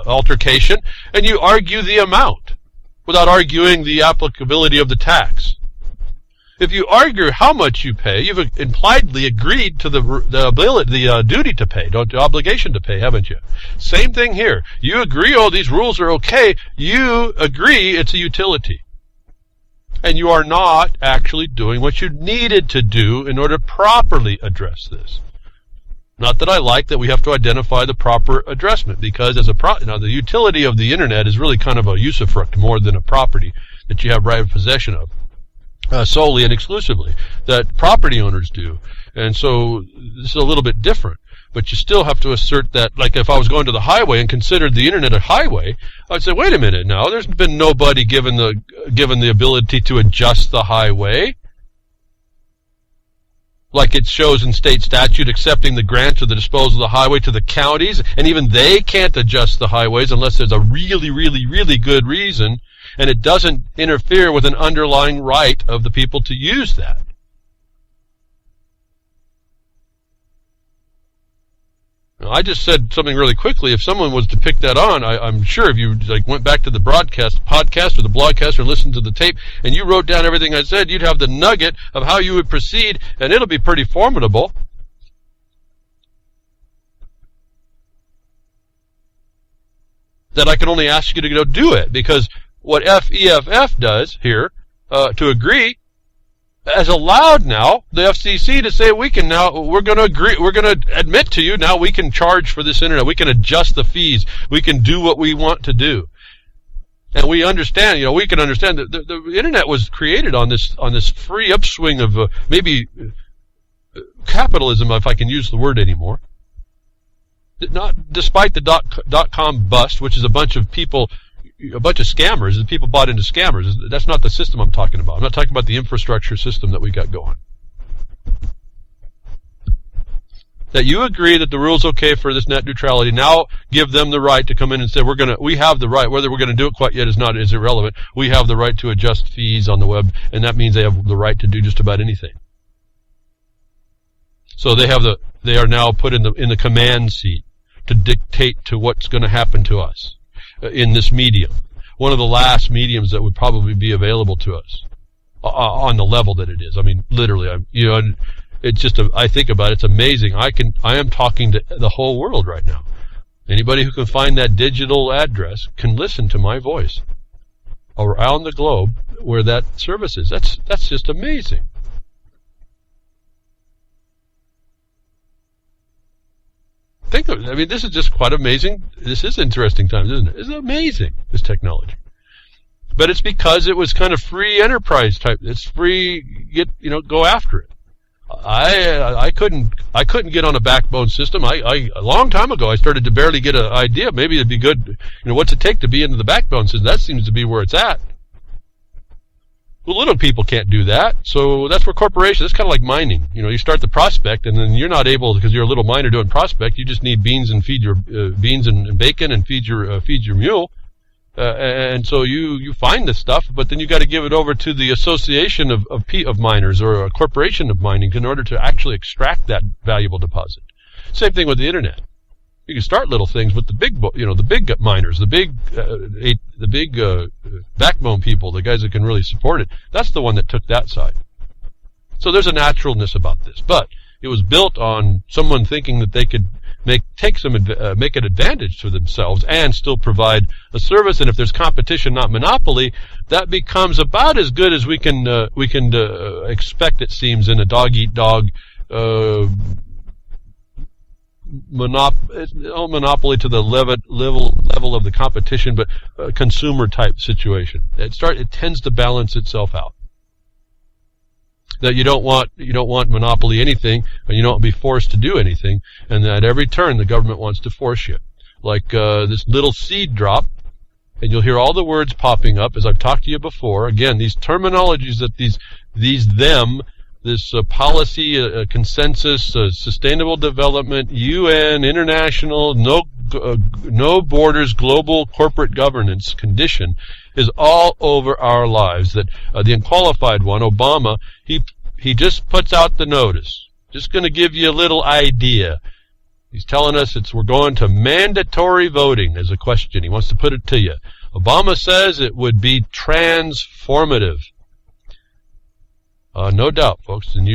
altercation and you argue the amount without arguing the applicability of the tax. If you argue how much you pay, you've impliedly agreed to the duty to pay, the obligation to pay, haven't you? Same thing here. You agree, these rules are okay. You agree it's a utility. And you are not actually doing what you needed to do in order to properly address this. Not that I like that we have to identify the proper addressment, because the utility of the Internet is really kind of a usufruct more than a property that you have right of possession of. Solely and exclusively, that property owners do. And so this is a little bit different. But you still have to assert that, like if I was going to the highway and considered the Internet a highway, I'd say, wait a minute now, there's been nobody given the ability to adjust the highway, like it shows in state statute, accepting the grant or the disposal of the highway to the counties, and even they can't adjust the highways unless there's a really, really, really good reason, and it doesn't interfere with an underlying right of the people to use that. Now, I just said something really quickly. If someone was to pick that on, I'm sure if you went back to the podcast or the blogcast or listened to the tape, and you wrote down everything I said, you'd have the nugget of how you would proceed, and it'll be pretty formidable. That I can only ask you to go do it, because what FEFF does here, to agree, has allowed now the FCC to say we're going to agree, we're going to admit to you now we can charge for this Internet, we can adjust the fees, we can do what we want to do. And we understand, we can understand that the Internet was created on this free upswing of maybe capitalism, if I can use the word anymore. Not despite the dot-com bust, which is a bunch of scammers, and people bought into scammers. That's not the system I'm talking about. I'm not talking about the infrastructure system that we got going. That you agree that the rule's okay for this net neutrality, now give them the right to come in and say we have the right, whether we're going to do it quite yet is irrelevant. We have the right to adjust fees on the web, and that means they have the right to do just about anything. So they are now put in the command seat to dictate to what's going to happen to us in this medium, one of the last mediums that would probably be available to us on the level that it is. I mean, literally, it's just I think about it, it's amazing. I am talking to the whole world right now. Anybody who can find that digital address can listen to my voice around the globe where that service is. That's just amazing. This is just quite amazing. This is interesting times, isn't it? It's amazing, this technology. But it's because it was kind of free enterprise type. It's free, go after it. I couldn't get on a backbone system. A long time ago I started to barely get an idea. Maybe it'd be good, what's it take to be into the backbone system? That seems to be where it's at. Well, little people can't do that, so that's where corporations. It's kind of like mining. You start the prospect, and then you're not able, because you're a little miner doing prospect. You just need beans and feed your beans and bacon and feed your mule, and so you find this stuff, but then you got to give it over to the association of miners or a corporation of mining in order to actually extract that valuable deposit. Same thing with the internet. You can start little things, but the big miners, the big backbone people, the guys that can really support it, that's the one that took that side. So there's a naturalness about this, but it was built on someone thinking that they could make an advantage for themselves and still provide a service. And if there's competition, not monopoly, that becomes about as good as we can expect. It seems in a dog-eat-dog. Monopoly to the level of the competition, but consumer type situation. It tends to balance itself out. That you don't want monopoly anything, and you don't want to be forced to do anything, and at every turn the government wants to force you. Like this little seed drop, and you'll hear all the words popping up as I've talked to you before. Again, these terminologies that this policy, consensus, sustainable development, UN, international, no borders, global corporate governance condition is all over our lives. That the unqualified one, Obama, he just puts out the notice. Just going to give you a little idea. He's telling us we're going to mandatory voting as a question. He wants to put it to you. Obama says it would be transformative. No doubt, folks, and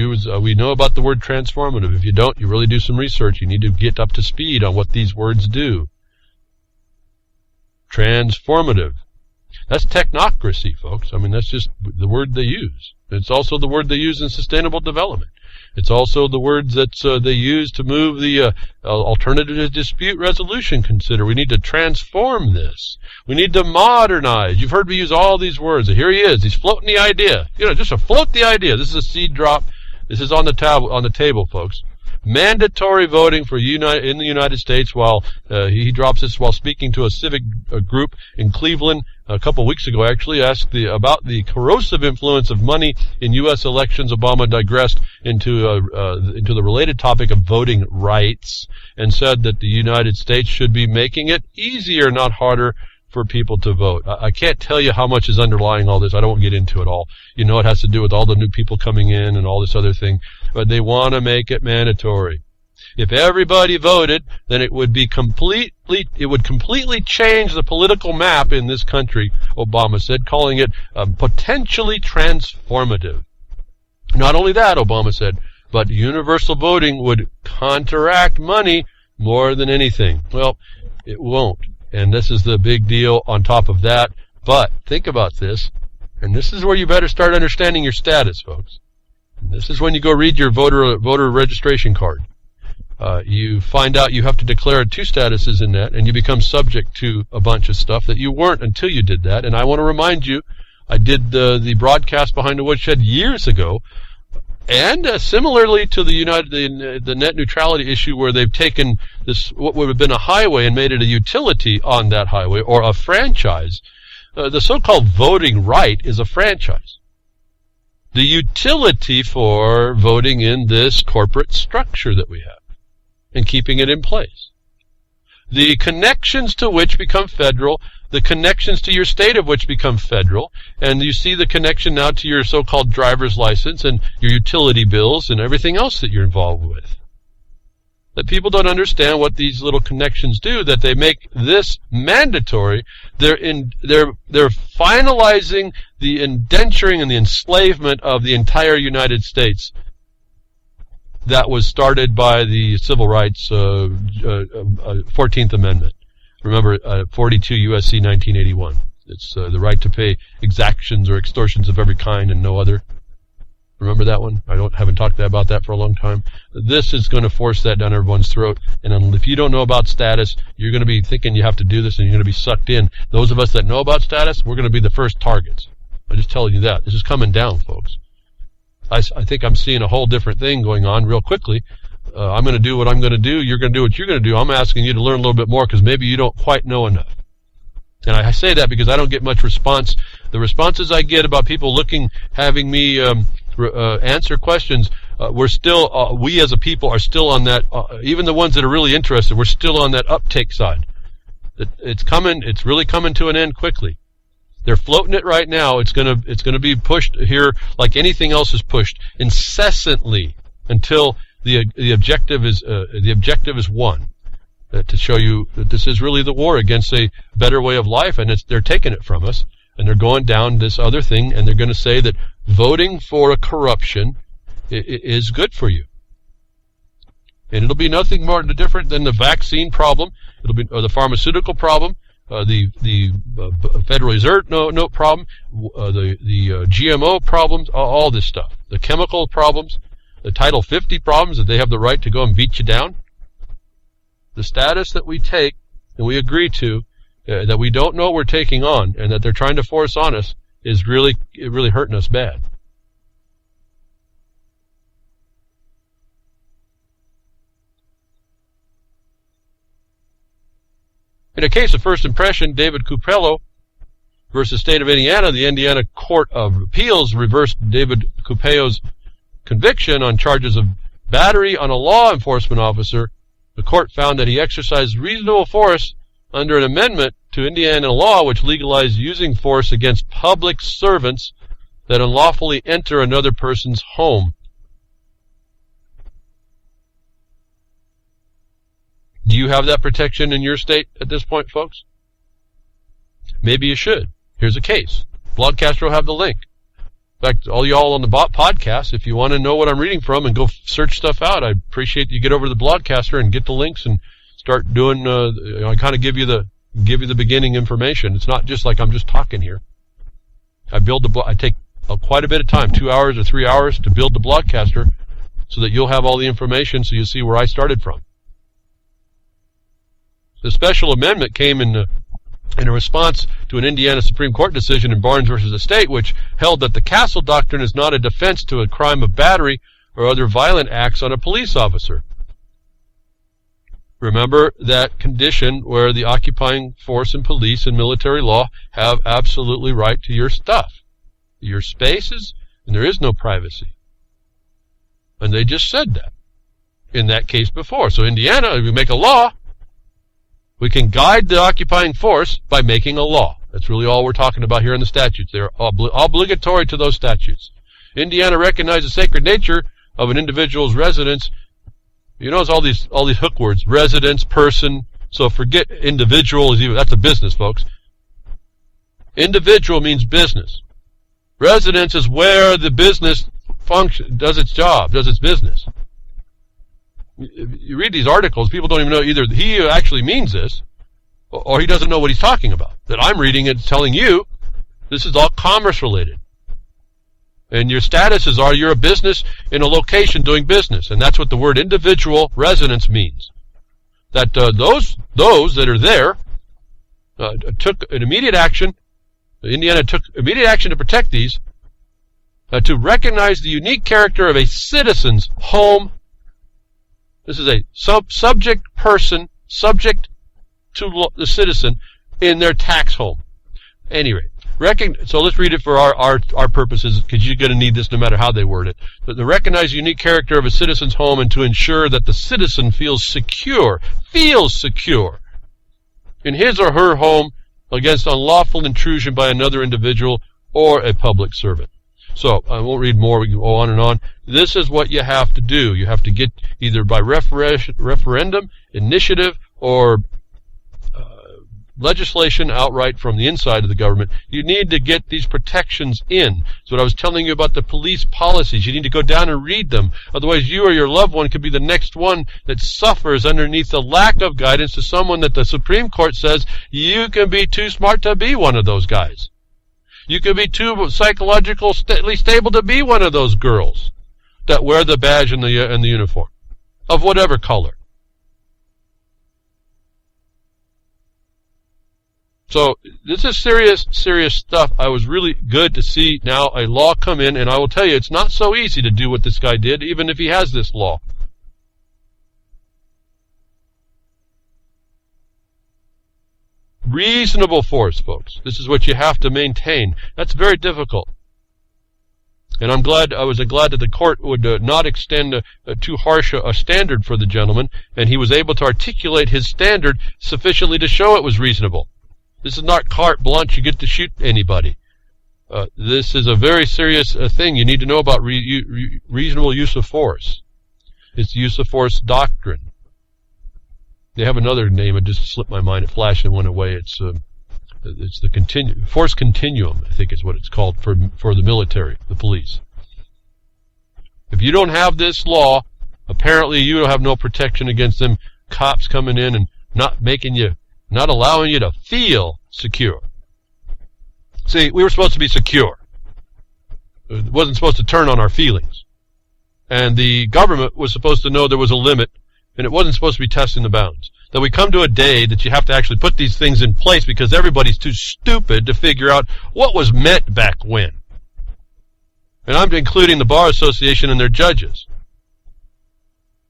we know about the word transformative. If you don't, you really do some research. You need to get up to speed on what these words do. Transformative. That's technocracy, folks. I mean, that's just the word they use. It's also the word they use in sustainable development. It's also the words that they use to move the alternative dispute resolution consider. We need to transform this. We need to modernize. You've heard me use all these words. Here he is. He's floating the idea. Just to float the idea. This is a seed drop. This is on the table, folks. Mandatory voting in the United States. While he drops this while speaking to a civic group in Cleveland a couple weeks ago, actually asked about the corrosive influence of money in U.S. elections. Obama digressed into the related topic of voting rights and said that the United States should be making it easier, not harder, for people to vote. I can't tell you how much is underlying all this. I don't get into it all. It has to do with all the new people coming in and all this other thing. But they want to make it mandatory. If everybody voted, then it would completely change the political map in this country, Obama said, calling it potentially transformative. Not only that, Obama said, but universal voting would counteract money more than anything. Well, it won't. And this is the big deal on top of that. But think about this, and this is where you better start understanding your status, folks. And this is when you go read your voter registration card. You find out you have to declare 2 statuses in that, and you become subject to a bunch of stuff that you weren't until you did that. And I want to remind you, I did the broadcast behind the Woodshed years ago. And similarly to the net neutrality issue, where they've taken this, what would have been a highway, and made it a utility on that highway, or a franchise, the so-called voting right is a franchise. The utility for voting in this corporate structure that we have, and keeping it in place. The connections to which become federal, the connections to your state of which become federal, and you see the connection now to your so-called driver's license and your utility bills and everything else that you're involved with. That people don't understand what these little connections do, that they make this mandatory. They're finalizing the indenturing and the enslavement of the entire United States that was started by the Civil Rights 14th Amendment. Remember, 42 U.S.C. 1981. It's the right to pay exactions or extortions of every kind and no other. Remember that one? I haven't talked about that for a long time. This is going to force that down everyone's throat. And if you don't know about status, you're going to be thinking you have to do this, and you're going to be sucked in. Those of us that know about status, we're going to be the first targets. I'm just telling you that. This is coming down, folks. I think I'm seeing a whole different thing going on real quickly. I'm going to do what I'm going to do. You're going to do what you're going to do. I'm asking you to learn a little bit more because maybe you don't quite know enough. And I say that because I don't get much response. The responses I get about people having me answer questions, we as a people are still on that, even the ones that are really interested, we're still on that uptake side. It's really coming to an end quickly. They're floating it right now. It's gonna be pushed here like anything else is pushed incessantly until the objective is won. To show you that this is really the war against a better way of life, and they're taking it from us, and they're going down this other thing, and they're going to say that voting for a corruption is good for you. And it'll be nothing more different than the vaccine problem. It'll be the pharmaceutical problem, the Federal Reserve note problem, the GMO problems, all this stuff, the chemical problems, the Title 50 problems that they have the right to go and beat you down. The status that we take and we agree to, that we don't know we're taking on, and that they're trying to force on us, is really hurting us bad. In a case of first impression, David Cupello versus State of Indiana, the Indiana Court of Appeals reversed David Cupello's conviction on charges of battery on a law enforcement officer. The court found that he exercised reasonable force under an amendment to Indiana law which legalized using force against public servants that unlawfully enter another person's home. Do you have that protection in your state at this point, folks? Maybe you should. Here's a case. Blogcaster will have the link. In fact, all y'all on the podcast, if you want to know what I'm reading from and go search stuff out, I appreciate you get over to the Blogcaster and get the links and start doing. I kind of give you the beginning information. It's not just like I'm just talking here. I take quite a bit of time, 2 hours or 3 hours, to build the Blogcaster, so that you'll have all the information, so you'll see where I started from. The special amendment came in a response to an Indiana Supreme Court decision in Barnes versus the state, which held that the Castle Doctrine is not a defense to a crime of battery or other violent acts on a police officer. Remember that condition where the occupying force and police and military law have absolutely right to your stuff, your spaces, and there is no privacy. And they just said that in that case before. So Indiana, if we make a law, we can guide the occupying force by making a law. That's really all we're talking about here in the statutes. They're obligatory to those statutes. Indiana recognizes the sacred nature of an individual's residence. You notice all these hook words: residence, person. So forget individual. That's a business, folks. Individual means business. Residence is where the business does its job, does its business. You read these articles, people don't even know either he actually means this, or he doesn't know what he's talking about. That I'm reading it telling you this is all commerce related. And your statuses are you're a business in a location doing business. And that's what the word individual residence means. That those that are there took an immediate action. Indiana took immediate action to protect these, to recognize the unique character of a citizen's home. This is a subject person, subject to the citizen in their tax home. Anyway, so let's read it for our purposes, because you're going to need this no matter how they word it. But to recognize the unique character of a citizen's home and to ensure that the citizen feels secure in his or her home against unlawful intrusion by another individual or a public servant. So, I won't read more, we can go on and on. This is what you have to do. You have to get either by referendum, initiative, or legislation outright from the inside of the government. You need to get these protections in. So what I was telling you about the police policies, you need to go down and read them. Otherwise, you or your loved one could be the next one that suffers underneath the lack of guidance to someone that the Supreme Court says you can be too smart to be one of those guys. You can be too psychologically stable to be one of those girls that wear the badge and the uniform of whatever color. So this is serious, serious stuff. I was really good to see now a law come in, and I will tell you, it's not so easy to do what this guy did, even if he has this law. Reasonable force, folks. This is what you have to maintain. That's very difficult. And I was glad that the court would not extend too harsh a standard for the gentleman, and he was able to articulate his standard sufficiently to show it was reasonable. This is not carte blanche, you get to shoot anybody. This is a very serious thing. You need to know about reasonable use of force. It's the use of force doctrine. They have another name, it just slipped my mind, it flashed and went away. It's the force continuum, I think is what it's called for the military, the police. If you don't have this law, apparently you don't have no protection against them cops coming in and not allowing you to feel secure. See, we were supposed to be secure. It wasn't supposed to turn on our feelings. And the government was supposed to know there was a limit, and it wasn't supposed to be testing the bounds. That we come to a day that you have to actually put these things in place because everybody's too stupid to figure out what was meant back when. And I'm including the Bar Association and their judges.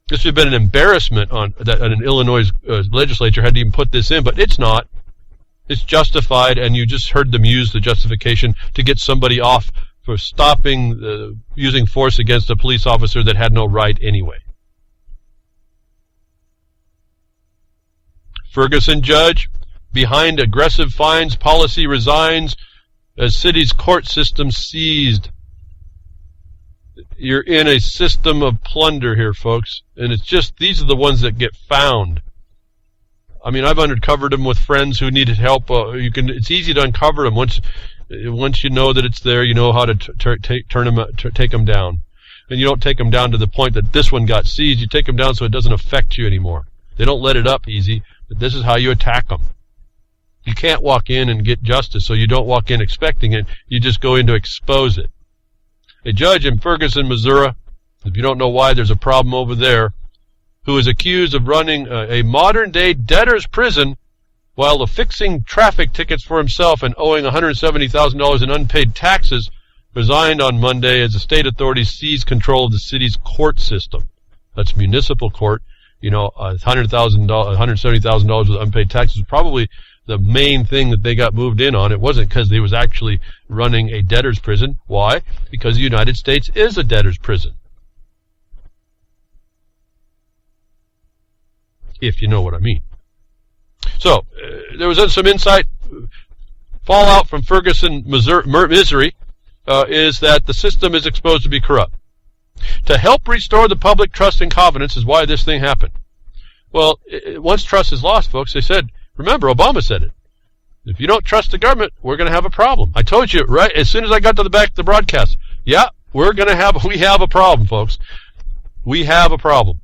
This would have been an embarrassment that an Illinois legislature had to even put this in, but it's not. It's justified, and you just heard them use the justification to get somebody off for stopping using force against a police officer that had no right anyway. Ferguson judge, behind aggressive fines policy resigns as city's court system seized. You're in a system of plunder here, folks, and it's just these are the ones that get found. I mean, I've uncovered them with friends who needed help. It's easy to uncover them once you know that it's there. You know how to take them down, and you don't take them down to the point that this one got seized. You take them down so it doesn't affect you anymore. They don't let it up easy, but this is how you attack them. You can't walk in and get justice, so you don't walk in expecting it. You just go in to expose it. A judge in Ferguson, Missouri, if you don't know why there's a problem over there, who is accused of running a modern-day debtor's prison while affixing traffic tickets for himself and owing $170,000 in unpaid taxes, resigned on Monday as the state authorities seized control of the city's court system. That's municipal court. You know, $170,000 with unpaid taxes was probably the main thing that they got moved in on. It wasn't because they was actually running a debtor's prison. Why? Because the United States is a debtor's prison. If you know what I mean. So, there was some insight. Fallout from Ferguson, Missouri, is that the system is exposed to be corrupt. To help restore the public trust and confidence is why this thing happened. Well, once trust is lost, folks, they said, remember, Obama said it. If you don't trust the government, we're going to have a problem. I told you, right, as soon as I got to the back of the broadcast, yeah, we have a problem, folks. We have a problem.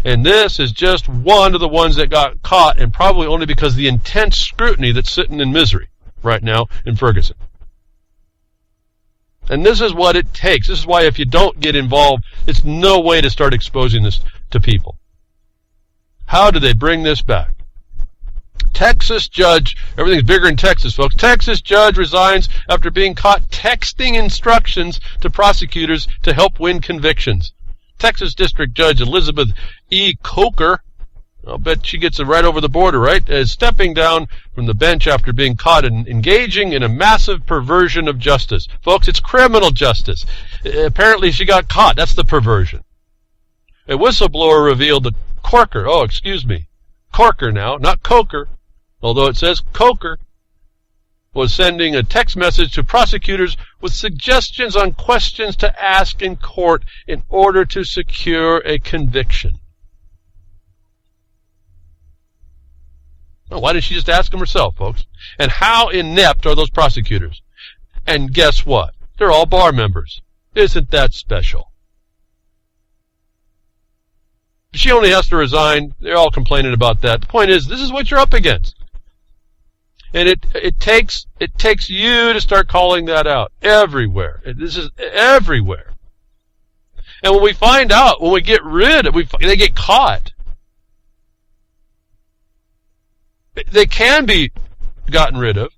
And this is just one of the ones that got caught, and probably only because of the intense scrutiny that's sitting in misery right now in Ferguson. And this is what it takes. This is why if you don't get involved, it's no way to start exposing this to people. How do they bring this back? Texas judge, everything's bigger in Texas, folks. Texas judge resigns after being caught texting instructions to prosecutors to help win convictions. Texas District Judge Elizabeth E. Coker, I'll bet she gets it right over the border, right? Is stepping down from the bench after being caught in engaging in a massive perversion of justice. Folks, it's criminal justice. Apparently she got caught. That's the perversion. A whistleblower revealed that Corker now, not Coker, although it says Coker, was sending a text message to prosecutors with suggestions on questions to ask in court in order to secure a conviction. Well, why didn't she just ask them herself, folks? And how inept are those prosecutors? And guess what? They're all bar members. Isn't that special? She only has to resign. They're all complaining about that. The point is, this is what you're up against. And it takes you to start calling that out everywhere. This is everywhere. And when we find out, when we get rid of, they get caught. They can be gotten rid of,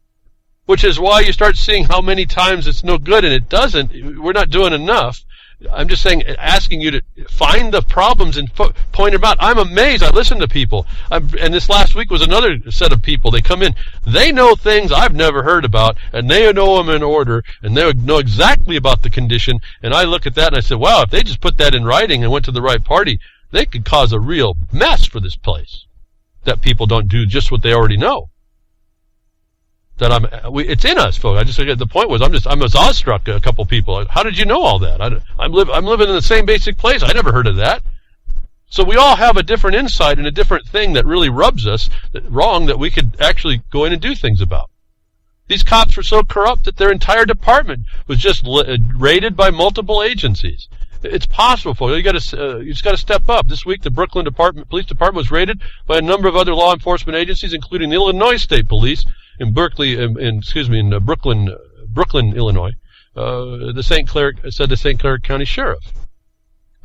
which is why you start seeing how many times it's no good, and it doesn't. We're not doing enough. I'm just saying, asking you to find the problems and point them out. I'm amazed. I listen to people. And this last week was another set of people. They come in. They know things I've never heard about, and they know them in order, and they know exactly about the condition. And I look at that and I said, wow, if they just put that in writing and went to the right party, they could cause a real mess for this place. That people don't do just what they already know. It's in us, folks. The point was, I'm as awestruck. A couple people. How did you know all that? I'm living in the same basic place. I never heard of that. So we all have a different insight and a different thing that really rubs us wrong that we could actually go in and do things about. These cops were so corrupt that their entire department was just raided by multiple agencies. It's possible, folks. You just got to step up. This week, the Brooklyn Police Department was raided by a number of other law enforcement agencies, including the Illinois State Police in Brooklyn, Illinois. The St. Clair County Sheriff.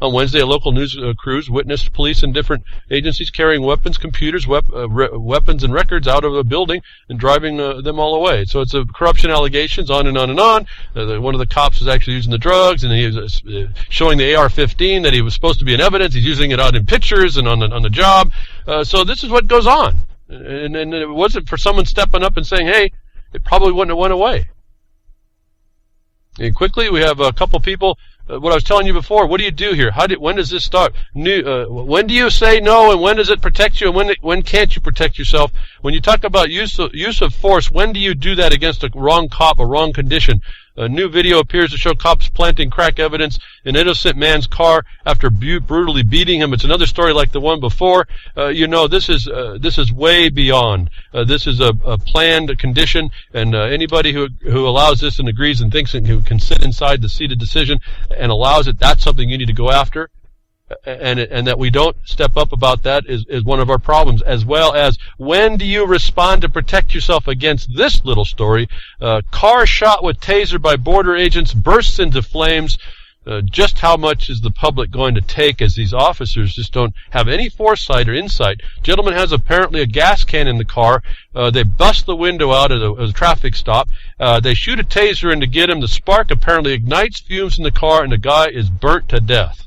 On Wednesday, a local news crews witnessed police in different agencies carrying weapons, computers, weapons, and records out of a building and driving them all away. So it's corruption allegations, on and on and on. One of the cops was actually using the drugs, and he was showing the AR-15 that he was supposed to be in evidence. He's using it out in pictures and on the job. So this is what goes on. And it wasn't for someone stepping up and saying, hey, it probably wouldn't have went away. And quickly, we have a couple people. What I was telling you before, what do you do here? When does this start? When do you say no, and when does it protect you, and when can't you protect yourself? When you talk about use of force, when do you do that against a wrong cop, a wrong condition? A new video appears to show cops planting crack evidence in an innocent man's car after brutally beating him. It's another story like the one before. This is way beyond. This is a planned condition, and anybody who allows this and agrees and thinks who can sit inside the seat of decision and allows it, that's something you need to go after. And that we don't step up about that is one of our problems, as well as when do you respond to protect yourself against this little story? Car shot with taser by border agents bursts into flames. Just how much is the public going to take, as these officers just don't have any foresight or insight? Gentleman has apparently a gas can in the car. They bust the window out at a traffic stop. They shoot a taser in to get him. The spark apparently ignites fumes in the car, and the guy is burnt to death.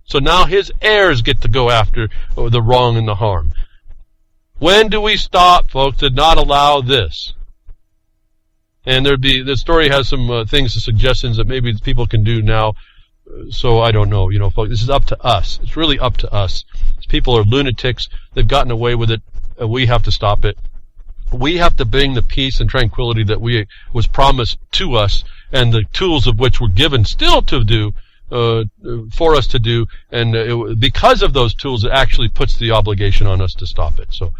So now his heirs get to go after the wrong and the harm. When do we stop, folks, to not allow this? And the story has some things and suggestions that maybe people can do now. So I don't know, folks. This is up to us. It's really up to us. These people are lunatics. They've gotten away with it. We have to stop it. We have to bring the peace and tranquility that was promised to us, and the tools of which were given still to do. For us to do, and because of those tools, it actually puts the obligation on us to stop it. So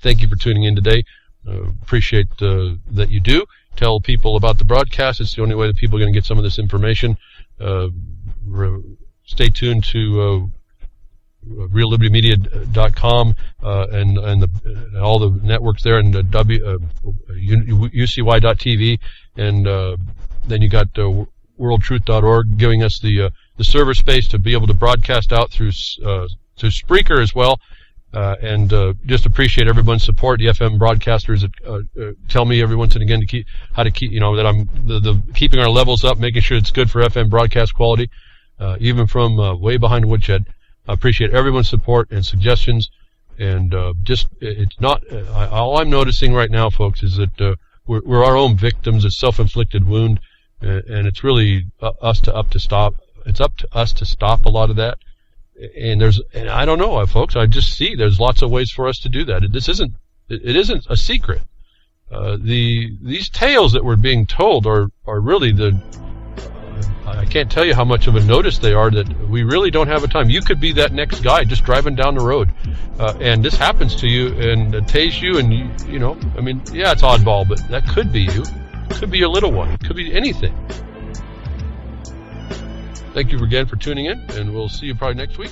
thank you for tuning in today. Appreciate that you do. Tell people about the broadcast. It's the only way that people are going to get some of this information. Stay tuned to reallibertymedia.com and all the networks there, and UCY.tv, and then you got worldtruth.org giving us the server space to be able to broadcast out through Spreaker as well. And just appreciate everyone's support. The FM broadcasters tell me every once and again to keep that I'm keeping our levels up, making sure it's good for FM broadcast quality, even from way behind Woodshed. I appreciate everyone's support and suggestions. And it's not all I'm noticing right now, folks, is that we're our own victims. It's self-inflicted wound. And it's really It's up to us to stop a lot of that. And I don't know, folks. I just see there's lots of ways for us to do that. It isn't a secret. These tales that we're being told are really I can't tell you how much of a notice they are that we really don't have a time. You could be that next guy just driving down the road, and this happens to you and tase you, and it's oddball, but that could be you. Could be your little one. It could be anything. Thank you again for tuning in, and we'll see you probably next week.